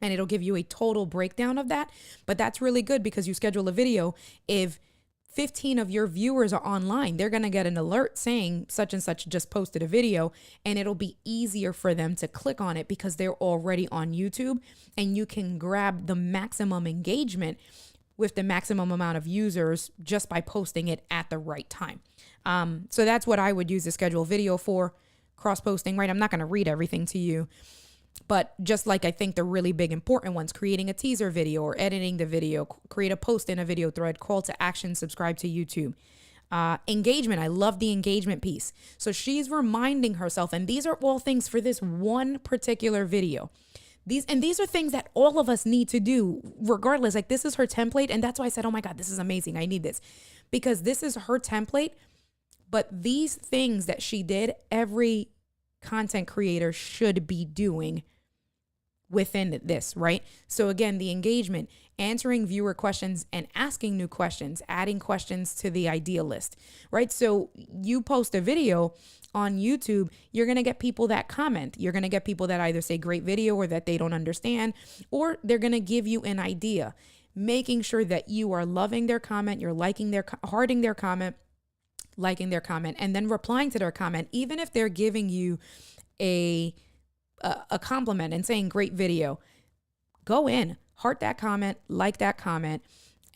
and it'll give you a total breakdown of that. But that's really good because you schedule a video. If 15 of your viewers are online, they're going to get an alert saying such and such just posted a video, and it'll be easier for them to click on it because they're already on YouTube, and you can grab the maximum engagement with the maximum amount of users just by posting it at the right time. So that's what I would use the schedule video for. Cross-posting, right? I'm not going to read everything to you, but just like I think the really big important ones, creating a teaser video or editing the video, create a post in a video thread, call to action, subscribe to YouTube. Engagement. I love the engagement piece. So she's reminding herself, and these are all things for this one particular video. These are things that all of us need to do regardless. Like, this is her template. And that's why I said, oh my God, this is amazing. I need this, because this is her template. But these things that she did, every content creator should be doing within this, right? So again, the engagement, answering viewer questions and asking new questions, adding questions to the idea list, right? So you post a video on YouTube, you're going to get people that comment. You're going to get people that either say great video or that they don't understand, or they're going to give you an idea. Making sure that you are loving their comment, you're liking their, hearting their comment, liking their comment, and then replying to their comment, even if they're giving you a compliment and saying great video. Go in, heart that comment, like that comment,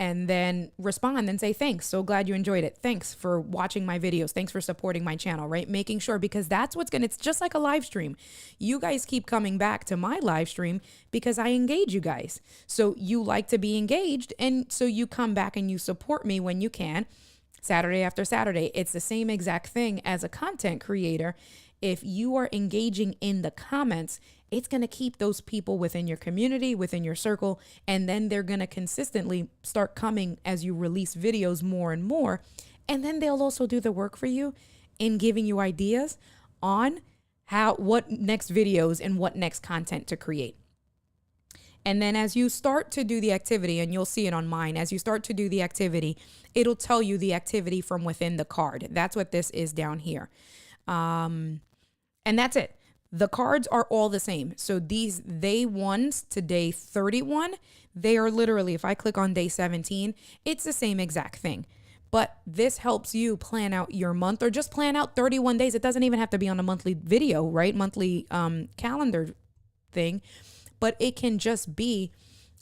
and then respond and say, thanks. So glad you enjoyed it. Thanks for watching my videos. Thanks for supporting my channel, right? Making sure, because that's it's just like a live stream. You guys keep coming back to my live stream because I engage you guys. So you like to be engaged. And so you come back and you support me when you can, Saturday after Saturday. It's the same exact thing as a content creator. If you are engaging in the comments, it's going to keep those people within your community, within your circle, and then they're going to consistently start coming as you release videos more and more. And then they'll also do the work for you in giving you ideas on what next videos and what next content to create. And then as you start to do the activity, and you'll see it on mine, as you start to do the activity, it'll tell you the activity from within the card. That's what this is down here. And that's it. The cards are all the same. So these day ones to day 31, they are literally, if I click on day 17, it's the same exact thing. But this helps you plan out your month, or just plan out 31 days. It doesn't even have to be on a monthly video, right? Monthly calendar thing. But it can just be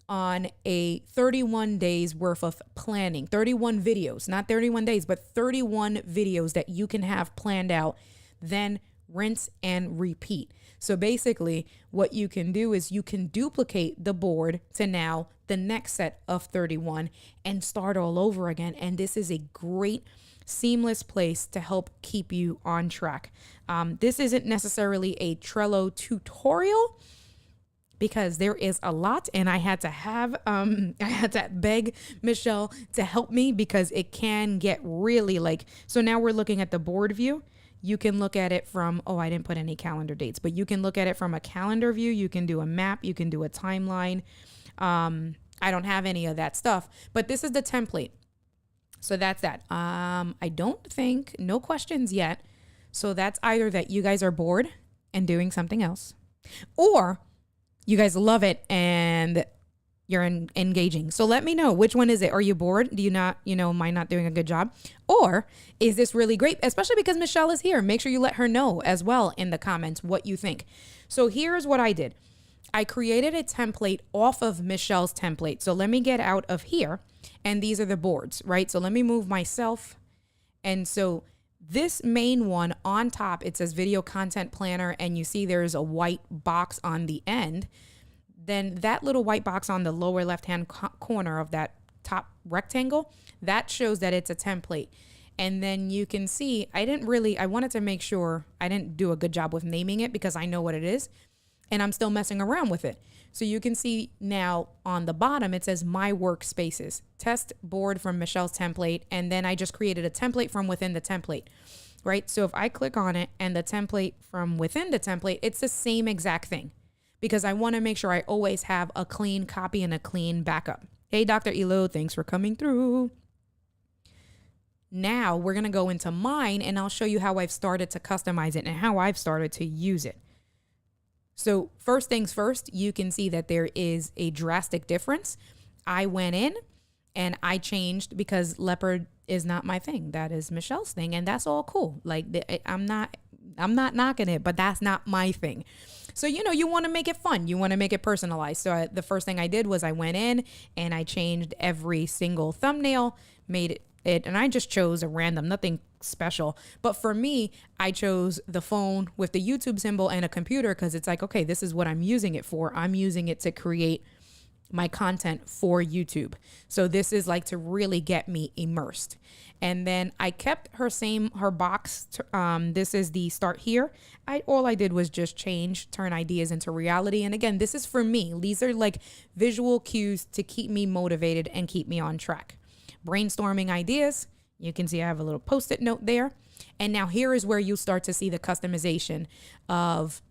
on a 31 days worth of planning, 31 videos, not 31 days, but 31 videos that you can have planned out, then rinse and repeat. So basically what you can do is you can duplicate the board to now the next set of 31 and start all over again. And this is a great seamless place to help keep you on track. This isn't necessarily a Trello tutorial, because there is a lot, and I had to beg Michelle to help me, because it can get really so now we're looking at the board view. You can look at it from, I didn't put any calendar dates, but you can look at it from a calendar view. You can do a map. You can do a timeline. I don't have any of that stuff, but this is the template. So that's that. I don't think, no questions yet. So that's either that you guys are bored and doing something else, Or you guys love it and you're engaging. So let me know, which one is it? Are you bored? Do you not, am I not doing a good job? Or is this really great? Especially because Michelle is here. Make sure you let her know as well in the comments what you think. So here's what I did. I created a template off of Michelle's template. So let me get out of here. And these are the boards, right? So let me move myself. And so this main one on top, it says video content planner. And you see there's a white box on the end. Then that little white box on the lower left-hand corner of that top rectangle, that shows that it's a template. And then you can see, I wanted to make sure I didn't do a good job with naming it because I know what it is and I'm still messing around with it. So you can see now on the bottom, it says my workspaces, test board from Michelle's template. And then I just created a template from within the template, right? So if I click on it and the template from within the template, it's the same exact thing, because I want to make sure I always have a clean copy and a clean backup. Hey, Dr. Elo, thanks for coming through. Now we're going to go into mine and I'll show you how I've started to customize it and how I've started to use it. So first things first, you can see that there is a drastic difference. I went in and I changed, because leopard is not my thing. That is Michelle's thing. And that's all cool. Like I'm not knocking it, but that's not my thing. So, you want to make it fun. You want to make it personalized. So the first thing I did was I went in and I changed every single thumbnail, made it, and I just chose a random, nothing special. But for me, I chose the phone with the YouTube symbol and a computer, because it's like, okay, this is what I'm using it for. I'm using it to create my content for YouTube. So this is like to really get me immersed. And then I kept her box. This is the start here. All I did was just turn ideas into reality. And again, this is for me. These are like visual cues to keep me motivated and keep me on track. Brainstorming ideas. You can see I have a little post-it note there. And now here is where you start to see the customization of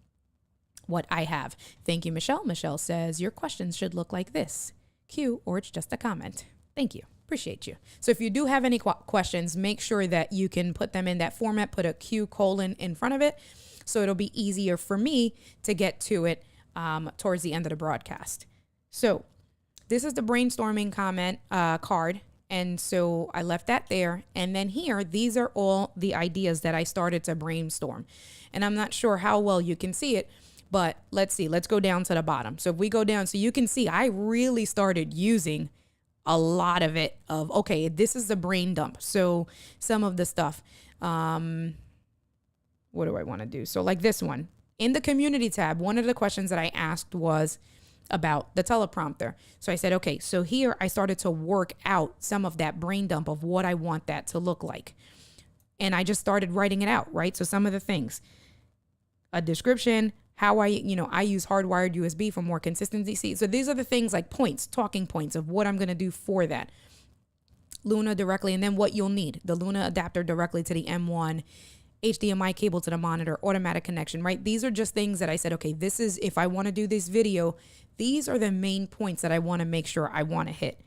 what I have. Thank you, Michelle. Michelle says your questions should look like this. Q, or it's just a comment. Thank you. Appreciate you. So if you do have any questions, make sure that you can put them in that format, put a Q colon in front of it. So it'll be easier for me to get to it towards the end of the broadcast. So this is the brainstorming comment card. And so I left that there. And then here, these are all the ideas that I started to brainstorm. And I'm not sure how well you can see it, but let's see. Let's go down to the bottom. So if we go down, so you can see I really started using a lot of it okay, this is the brain dump. So some of the stuff, what do I want to do? So like this one in the community tab, one of the questions that I asked was about the teleprompter. So I said, okay, so here I started to work out some of that brain dump of what I want that to look like. And I just started writing it out, right? So some of the things, a description, how I use hardwired USB for more consistency. So these are the things like points, talking points of what I'm going to do for that. Luna directly, and then what you'll need. The Luna adapter directly to the M1, HDMI cable to the monitor, automatic connection, right? These are just things that I said, okay, this is, if I want to do this video, these are the main points that I want to make sure I want to hit.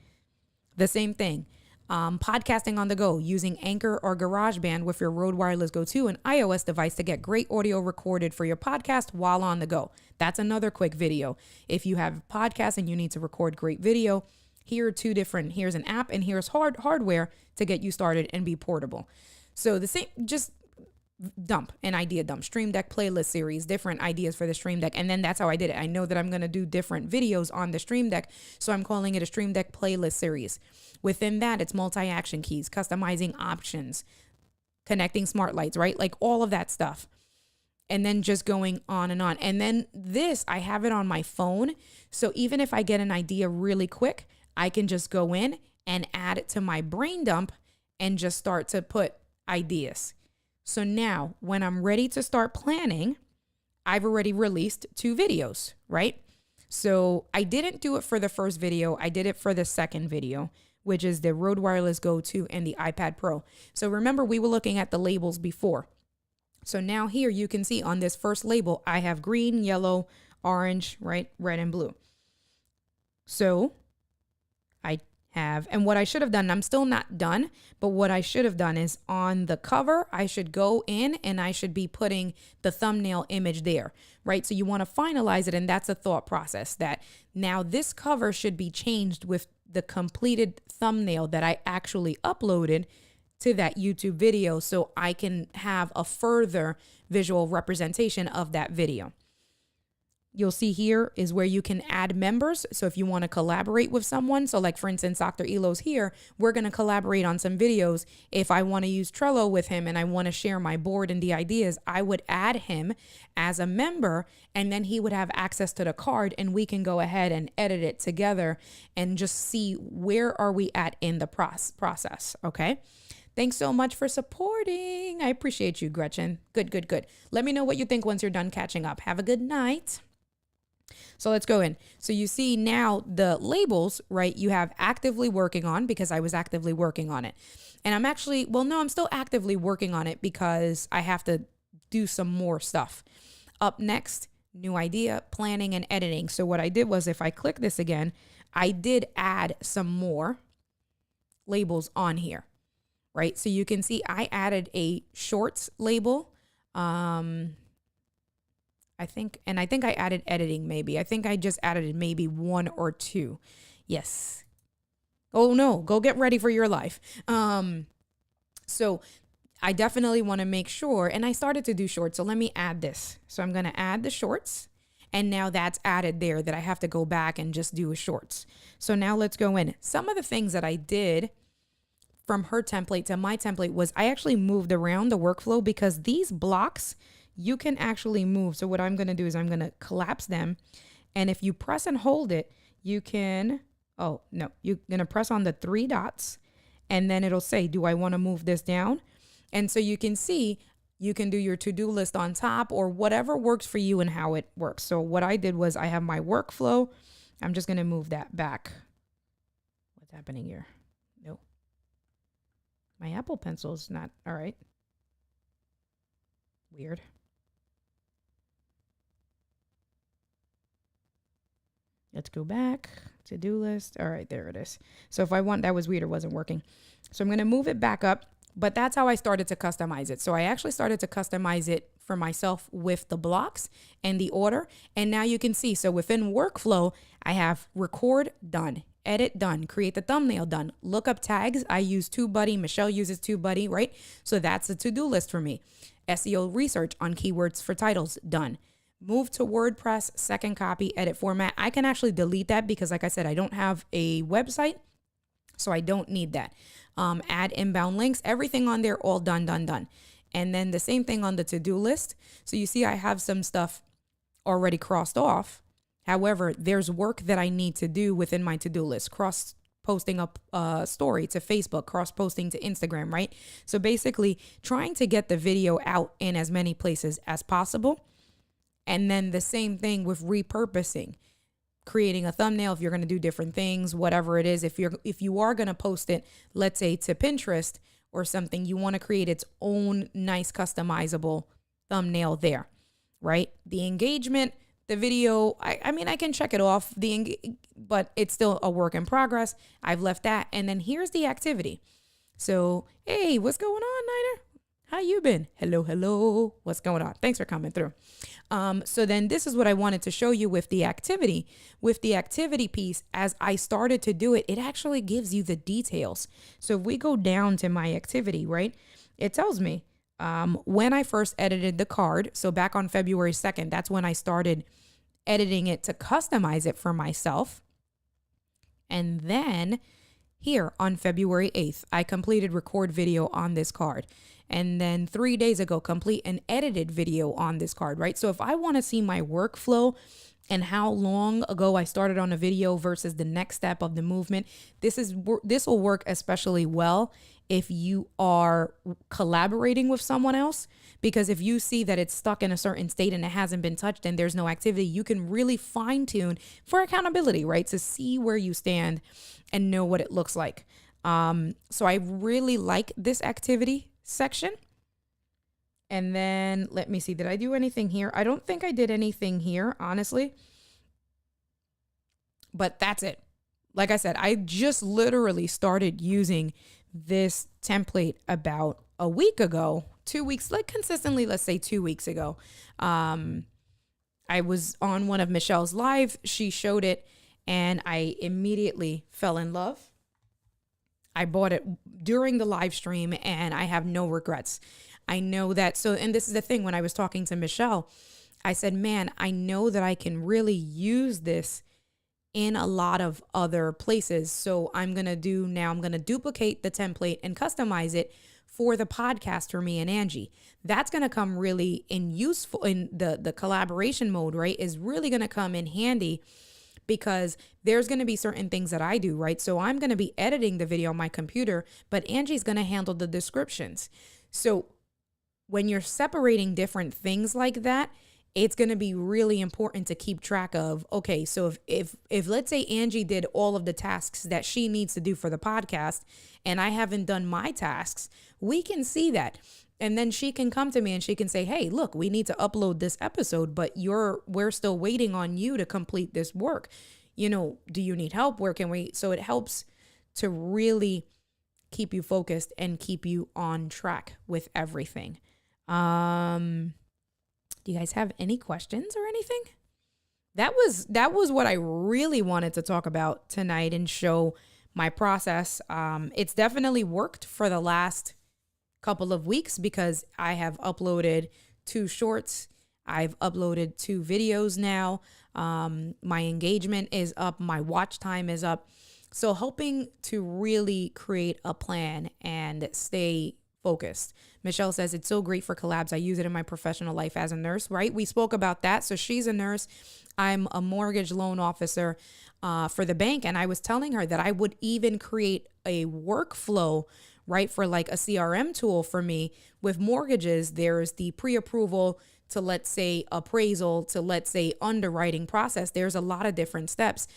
The same thing. Podcasting on the go, using Anchor or GarageBand with your Rode Wireless Go 2 and iOS device to get great audio recorded for your podcast while on the go. That's another quick video. If you have a podcast and you need to record great video, here are two different, here's an app and here's hardware to get you started and be portable. So the same, just dump, an idea dump, Stream Deck playlist series, different ideas for the Stream Deck. And then that's how I did it. I know that I'm going to do different videos on the Stream Deck. So I'm calling it a Stream Deck playlist series. Within that, it's multi-action keys, customizing options, connecting smart lights, right? Like all of that stuff. And then just going on and on. And then this, I have it on my phone. So even if I get an idea really quick, I can just go in and add it to my brain dump and just start to put ideas. So now when I'm ready to start planning, I've already released 2 videos, right? So I didn't do it for the first video. I did it for the second video, which is the Rode Wireless Go 2 and the iPad Pro. So remember, we were looking at the labels before. So now here you can see on this first label, I have green, yellow, orange, right? Red and blue. So I have, and what I should have done, I'm still not done, but what I should have done is on the cover, I should go in and I should be putting the thumbnail image there, right? So you want to finalize it. And that's a thought process that now this cover should be changed with the completed thumbnail that I actually uploaded to that YouTube video so I can have a further visual representation of that video. You'll see here is where you can add members. So if you want to collaborate with someone, so like for instance, Dr. Elo's here, we're going to collaborate on some videos. If I want to use Trello with him and I want to share my board and the ideas, I would add him as a member and then he would have access to the card and we can go ahead and edit it together and just see where are we at in the process. Okay. Thanks so much for supporting. I appreciate you, Gretchen. Good, good, good. Let me know what you think once you're done catching up. Have a good night. So let's go in. So you see now the labels, right? You have actively working on because I was actively working on it. And I'm actually, well, no, I'm still actively working on it because I have to do some more stuff. Up next, new idea, planning and editing. So what I did was if I click this again, I did add some more labels on here, right? So you can see I added a shorts label. I think I added editing maybe. I think I just added maybe 1 or 2. Yes. Oh no, go get ready for your life. So I definitely want to make sure, and I started to do shorts. So let me add this. So I'm going to add the shorts and now that's added there that I have to go back and just do a shorts. So now let's go in. Some of the things that I did from her template to my template was I actually moved around the workflow because these blocks you can actually move. So what I'm going to do is I'm going to collapse them. And if you press and hold it, you can, oh no, you're going to press on the 3 dots and then it'll say, do I want to move this down? And so you can see, you can do your to-do list on top or whatever works for you and how it works. So what I did was I have my workflow. I'm just going to move that back. What's happening here? No. My Apple Pencil is not, all right. Weird. Let's go back, to-do list. All right, there it is. So if I want, that was weird, it wasn't working. So I'm going to move it back up, but that's how I started to customize it. So I actually started to customize it for myself with the blocks and the order. And now you can see, so within workflow, I have record done, edit done, create the thumbnail done, look up tags. I use TubeBuddy, Michelle uses TubeBuddy, right? So that's a to-do list for me. SEO research on keywords for titles done. Move to WordPress, second copy, edit format. I can actually delete that because like I said, I don't have a website, so I don't need that. Add inbound links, everything on there, all done, done, done. And then the same thing on the to-do list. So you see I have some stuff already crossed off. However, there's work that I need to do within my to-do list. Cross posting up a story to Facebook, cross posting to Instagram, right? So basically trying to get the video out in as many places as possible. And then the same thing with repurposing, creating a thumbnail if you're going to do different things, whatever it is. If you are going to post it, let's say to Pinterest or something, you want to create its own nice customizable thumbnail there, right? The engagement, the video, I mean, I can check it off, but it's still a work in progress. I've left that. And then here's the activity. So, hey, what's going on, Niner? How you been? Hello, hello. What's going on? Thanks for coming through. So then this is what I wanted to show you with the activity. With the activity piece, as I started to do it, it actually gives you the details. So if we go down to my activity, right, it tells me when I first edited the card. So back on February 2nd, that's when I started editing it to customize it for myself. And then here on February 8th, I completed record video on this card. And then 3 days ago, complete an edited video on this card, right? So if I want to see my workflow and how long ago I started on a video versus the next step of the movement, this will work especially well if you are collaborating with someone else, because if you see that it's stuck in a certain state and it hasn't been touched and there's no activity, you can really fine tune for accountability, right? To see where you stand and know what it looks like. So I really like this activity section. And then let me see, did I do anything here? I don't think I did anything here, honestly, but that's it. like I said, I just literally started using this template about a week ago, 2 weeks, like consistently, let's say 2 weeks ago. I was on one of Michelle's live. She showed it and I immediately fell in love. I bought it during the live stream and I have no regrets. I know that. So, and this is the thing, when I was talking to Michelle, I said, man, I know that I can really use this in a lot of other places. So I'm going to duplicate the template and customize it for the podcast for me and Angie. That's going to come really in useful in the collaboration mode, right? Is really going to come in handy because there's going to be certain things that I do, right? So I'm going to be editing the video on my computer, but Angie's going to handle the descriptions. So when you're separating different things like that, it's going to be really important to keep track of, okay, so if let's say Angie did all of the tasks that she needs to do for the podcast and I haven't done my tasks, we can see that. And then she can come to me and she can say, hey, look, we need to upload this episode, but we're still waiting on you to complete this work. You know, do you need help? Where can we? So it helps to really keep you focused and keep you on track with everything. Do you guys have any questions or anything? That was what I really wanted to talk about tonight and show my process. It's definitely worked for the last couple of weeks because I have uploaded 2 shorts. I've uploaded 2 videos now. My engagement is up. My watch time is up. So helping to really create a plan and stay focused. Michelle says it's so great for collabs. I use it in my professional life as a nurse, right? We spoke about that. So she's a nurse. I'm a mortgage loan officer for the bank. And I was telling her that I would even create a workflow, right, for like a CRM tool for me with mortgages. There's the pre-approval to, let's say, appraisal to, let's say, underwriting process. There's a lot of different steps.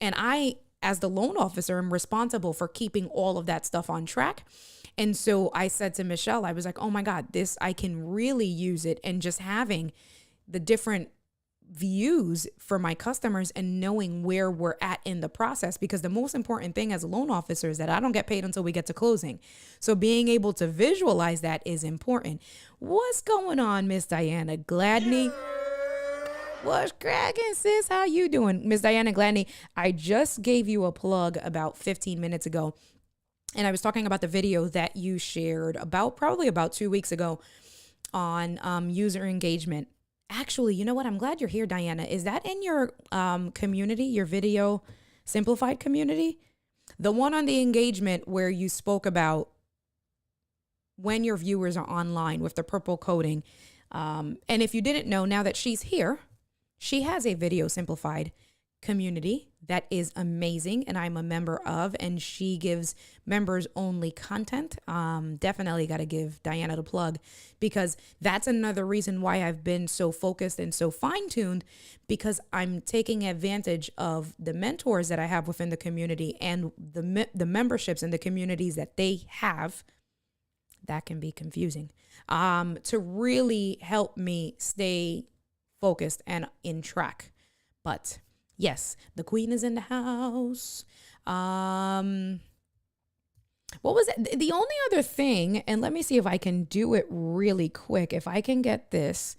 And I, as the loan officer, am responsible for keeping all of that stuff on track. And so I said to Michelle, I was like, oh my God, I can really use it. And just having the different views for my customers and knowing where we're at in the process, because the most important thing as a loan officer is that I don't get paid until we get to closing. So being able to visualize that is important. What's going on, Miss Diana Gladney? What's cracking, sis? How you doing? Miss Diana Gladney, I just gave you a plug about 15 minutes ago. And I was talking about the video that you shared probably about 2 weeks ago on user engagement. Actually, you know what? I'm glad you're here, Diana. Is that in your community, your video simplified community? The one on the engagement where you spoke about when your viewers are online with the purple coding. And if you didn't know, now that she's here, she has a video simplified community that is amazing and I'm a member of, and she gives members only content. Definitely got to give Diana the plug, because that's another reason why I've been so focused and so fine-tuned, because I'm taking advantage of the mentors that I have within the community and the memberships and the communities that they have. That can be confusing, to really help me stay focused and in track. But yes, the queen is in the house. What was it? The only other thing, and let me see if I can do it really quick. If I can get this,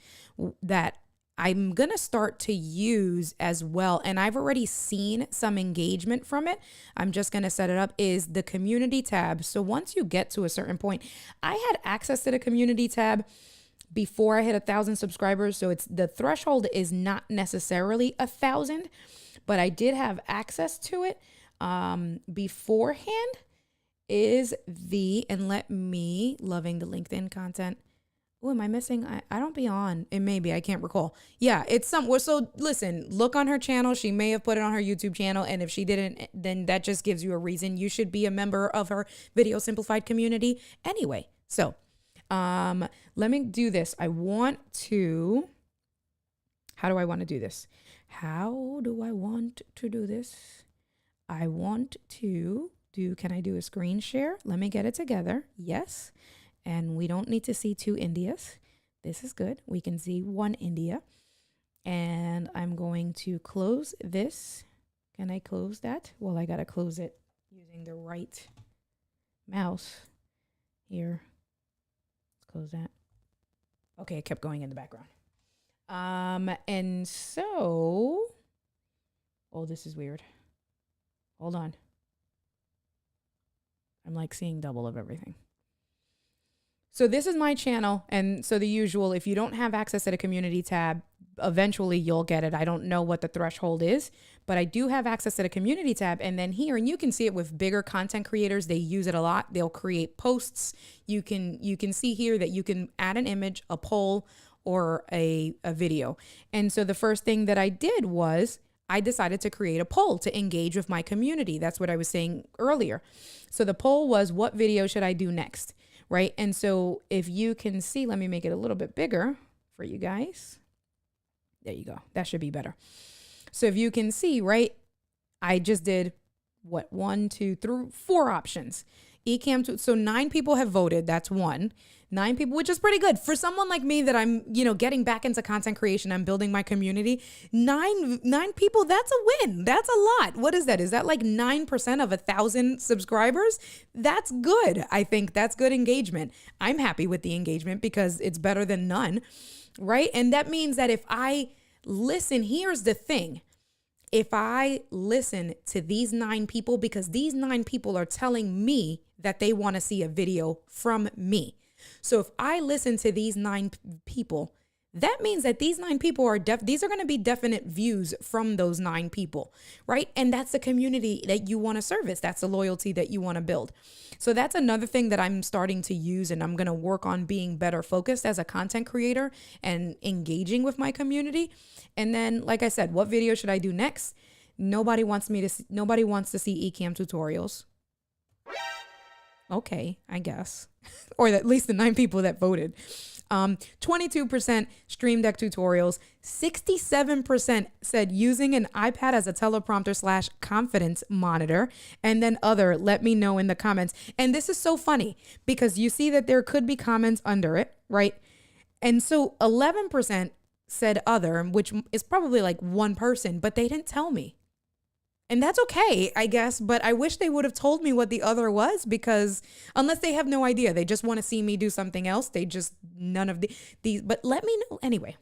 that I'm going to start to use as well, and I've already seen some engagement from it. I'm just going to set it up, is the community tab. So once you get to a certain point, I had access to the community tab before I hit 1,000 subscribers. So the threshold is not necessarily 1,000, but I did have access to it beforehand. And let me, loving the LinkedIn content. Oh, am I missing? I don't be on. It may be, I can't recall. Yeah, it's somewhere. So listen, look on her channel. She may have put it on her YouTube channel. And if she didn't, then that just gives you a reason you should be a member of her Video Simplified community. Anyway, so let me do this. How do I want to do this? How do I want to do this? I want to can I do a screen share? Let me get it together. Yes. And we don't need to see 2 Indias. This is good. We can see 1 India. And I'm going to close this Can I close that? Well, I got to close it using the right mouse here. Let's close that. Okay, it kept going in the background. And so, oh, this is weird. Hold on. I'm like seeing double of everything. So this is my channel. And so the usual, if you don't have access to the community tab, eventually you'll get it. I don't know what the threshold is, but I do have access to the community tab. And then here, and you can see it with bigger content creators, they use it a lot. They'll create posts. You can see here that you can add an image, a poll, or a video. And so the first thing that I did was I decided to create a poll to engage with my community. That's what I was saying earlier. So the poll was, what video should I do next? Right? And so if you can see, let me make it a little bit bigger for you guys. There you go. That should be better. So if you can see, right, I just did what, 1, 2, 3, 4 options. Ecamm, so 9 people have voted. That's 1. 9 people, which is pretty good for someone like me that I'm, getting back into content creation. I'm building my community. 9 people, that's a win. That's a lot. What is that? Is that like 9% of 1,000 subscribers? That's good. I think that's good engagement. I'm happy with the engagement because it's better than none, right? And that means that if I listen, here's the thing. If I listen to these 9 people, because these 9 people are telling me that they want to see a video from me. So if I listen to these 9 people, that means that these 9 people are these are going to be definite views from those 9 people, right? And that's the community that you want to service. That's the loyalty that you want to build. So that's another thing that I'm starting to use, and I'm going to work on being better focused as a content creator and engaging with my community. And then, like I said, what video should I do next? Nobody wants to see Ecamm tutorials. Okay, I guess. Or at least the 9 people that voted. 22% Stream Deck tutorials. 67% said using an iPad as a teleprompter / confidence monitor. And then other, let me know in the comments. And this is so funny because you see that there could be comments under it, right? And so 11% said other, which is probably like one person, but they didn't tell me. And that's okay, I guess, but I wish they would have told me what the other was, because unless they have no idea, they just want to see me do something else. They just, none of these, but let me know anyway.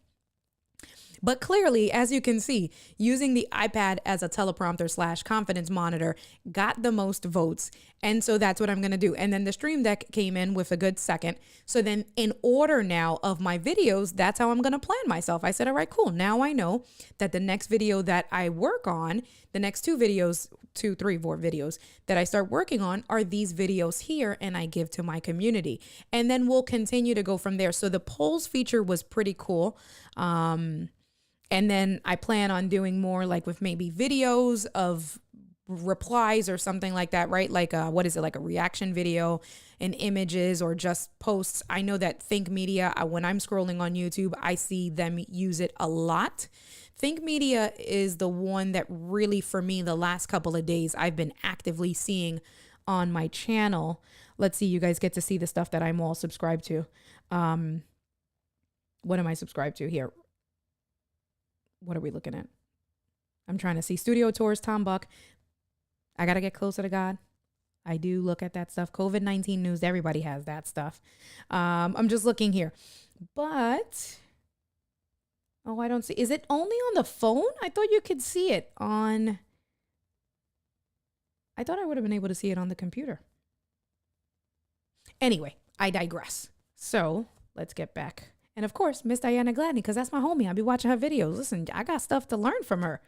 But clearly, as you can see, using the iPad as a teleprompter / confidence monitor got the most votes. And so that's what I'm going to do. And then the Stream Deck came in with a good second. So then in order now of my videos, that's how I'm going to plan myself. I said, all right, cool. Now I know that the next video that I work on, the next 2 videos, 2, 3, 4 videos that I start working on are these videos here, and I give to my community. And then we'll continue to go from there. So the polls feature was pretty cool. And then I plan on doing more like with maybe videos of replies or something like that, right? Like what is it, like a reaction video and images or just posts. I know that Think Media, when I'm scrolling on YouTube, I see them use it a lot. Think Media is the one that really, for me, the last couple of days, I've been actively seeing on my channel. Let's see, you guys get to see the stuff that I'm all subscribed to. What am I subscribed to here? What are we looking at? I'm trying to see studio tours, Tom Buck. I got to get closer to God. I do look at that stuff. COVID-19 news. Everybody has that stuff. I'm just looking here, but, oh, I don't see. Is it only on the phone? I thought you could see it on, I thought I would have been able to see it on the computer. Anyway, I digress. So let's get back. And of course, Miss Diana Gladney, because that's my homie. I'll be watching her videos. Listen, I got stuff to learn from her.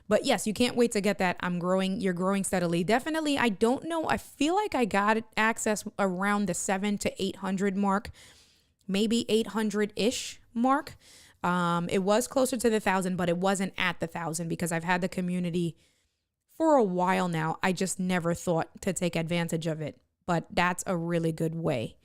But yes, you can't wait to get that. I'm growing. You're growing steadily. Definitely. I don't know. I feel like I got access around the 700 to 800 mark, maybe 800-ish mark. It was closer to the 1,000, but it wasn't at the 1,000 because I've had the community for a while now. I just never thought to take advantage of it. But that's a really good way.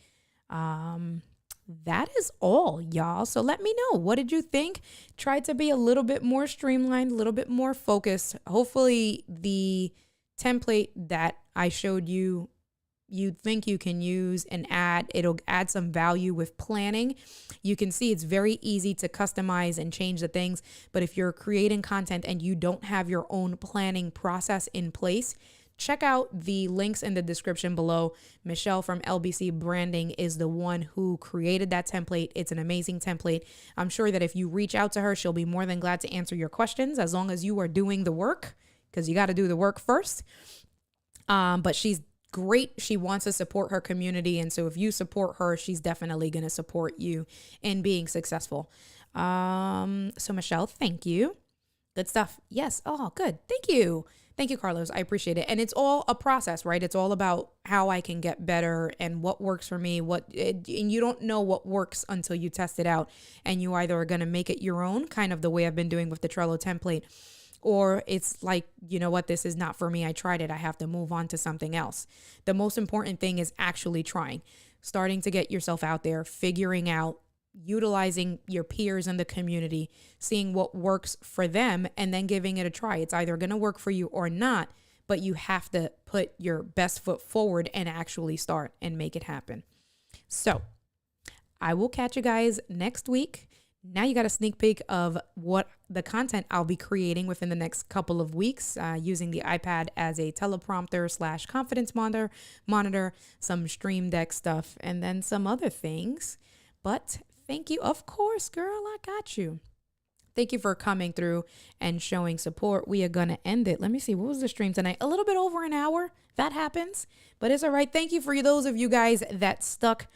That is all, y'all. So let me know. What did you think? Try to be a little bit more streamlined, a little bit more focused. Hopefully the template that I showed you you think you can use and add. It'll add some value with planning. You can see it's very easy to customize and change the things. But if you're creating content and you don't have your own planning process in place, check out the links in the description below. Michelle from LBC Branding is the one who created that template. It's an amazing template. I'm sure that if you reach out to her, she'll be more than glad to answer your questions as long as you are doing the work, because you got to do the work first. But she's great. She wants to support her community. And so if you support her, she's definitely going to support you in being successful. So Michelle, thank you. Good stuff. Yes. Oh, good. Thank you. Thank you, Carlos. I appreciate it. And it's all a process, right? It's all about how I can get better and what works for me. And you don't know what works until you test it out. And you either are going to make it your own, kind of the way I've been doing with the Trello template, or it's like, you know what, this is not for me. I tried it. I have to move on to something else. The most important thing is actually trying, starting to get yourself out there, figuring out, utilizing your peers in the community, seeing what works for them, and then giving it a try. It's either going to work for you or not, but you have to put your best foot forward and actually start and make it happen. So I will catch you guys next week. Now you got a sneak peek of what the content I'll be creating within the next couple of weeks, using the iPad as a teleprompter / confidence monitor, some Stream Deck stuff, and then some other things. But thank you. Of course, girl, I got you. Thank you for coming through and showing support. We are going to end it. Let me see. What was the stream tonight? A little bit over an hour. That happens, but it's all right. Thank you for those of you guys that stuck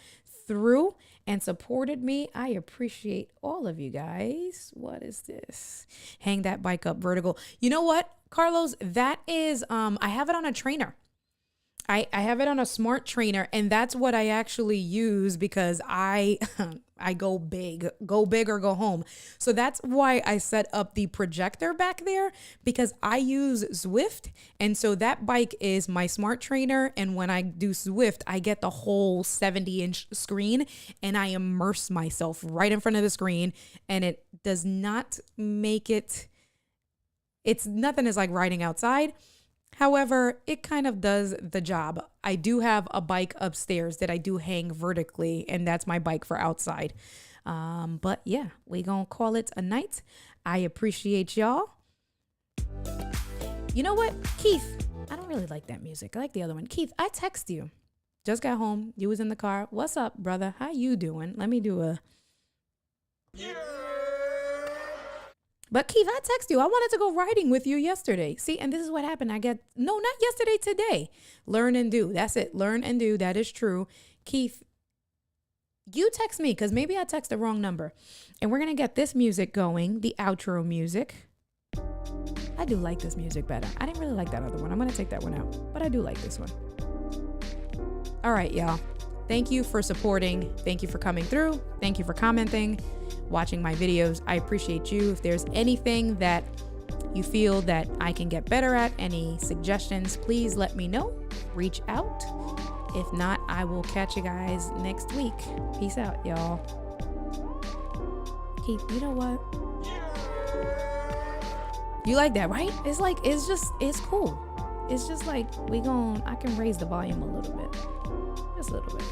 through and supported me. I appreciate all of you guys. What is this? Hang that bike up vertical. You know what, Carlos? That is, I have it on a trainer. I have it on a smart trainer, and that's what I actually use because I go big or go home. So that's why I set up the projector back there, because I use Zwift. And so that bike is my smart trainer. And when I do Zwift, I get the whole 70-inch screen and I immerse myself right in front of the screen, and it does not make it, it's nothing is like riding outside. However, it kind of does the job. I do have a bike upstairs that I do hang vertically, and that's my bike for outside. But yeah, we gonna call it a night. I appreciate y'all. You know what, Keith? I don't really like that music. I like the other one. Keith, I text you. Just got home. You was in the car. What's up, brother? How you doing? Let me do a... But Keith, I text you. I wanted to go riding with you yesterday. See, and this is what happened. No, not yesterday, today. Learn and do. That's it. Learn and do. That is true. Keith, you text me because maybe I text the wrong number. And we're going to get this music going, the outro music. I do like this music better. I didn't really like that other one. I'm going to take that one out. But I do like this one. All right, y'all. Thank you for supporting. Thank you for coming through. Thank you for commenting, watching my videos. I appreciate you. If there's anything that you feel that I can get better at, any suggestions, please let me know. Reach out. If not, I will catch you guys next week. Peace out, y'all. Keith, you know what? You like that, right? It's like, it's cool. It's just like, I can raise the volume a little bit. Just a little bit.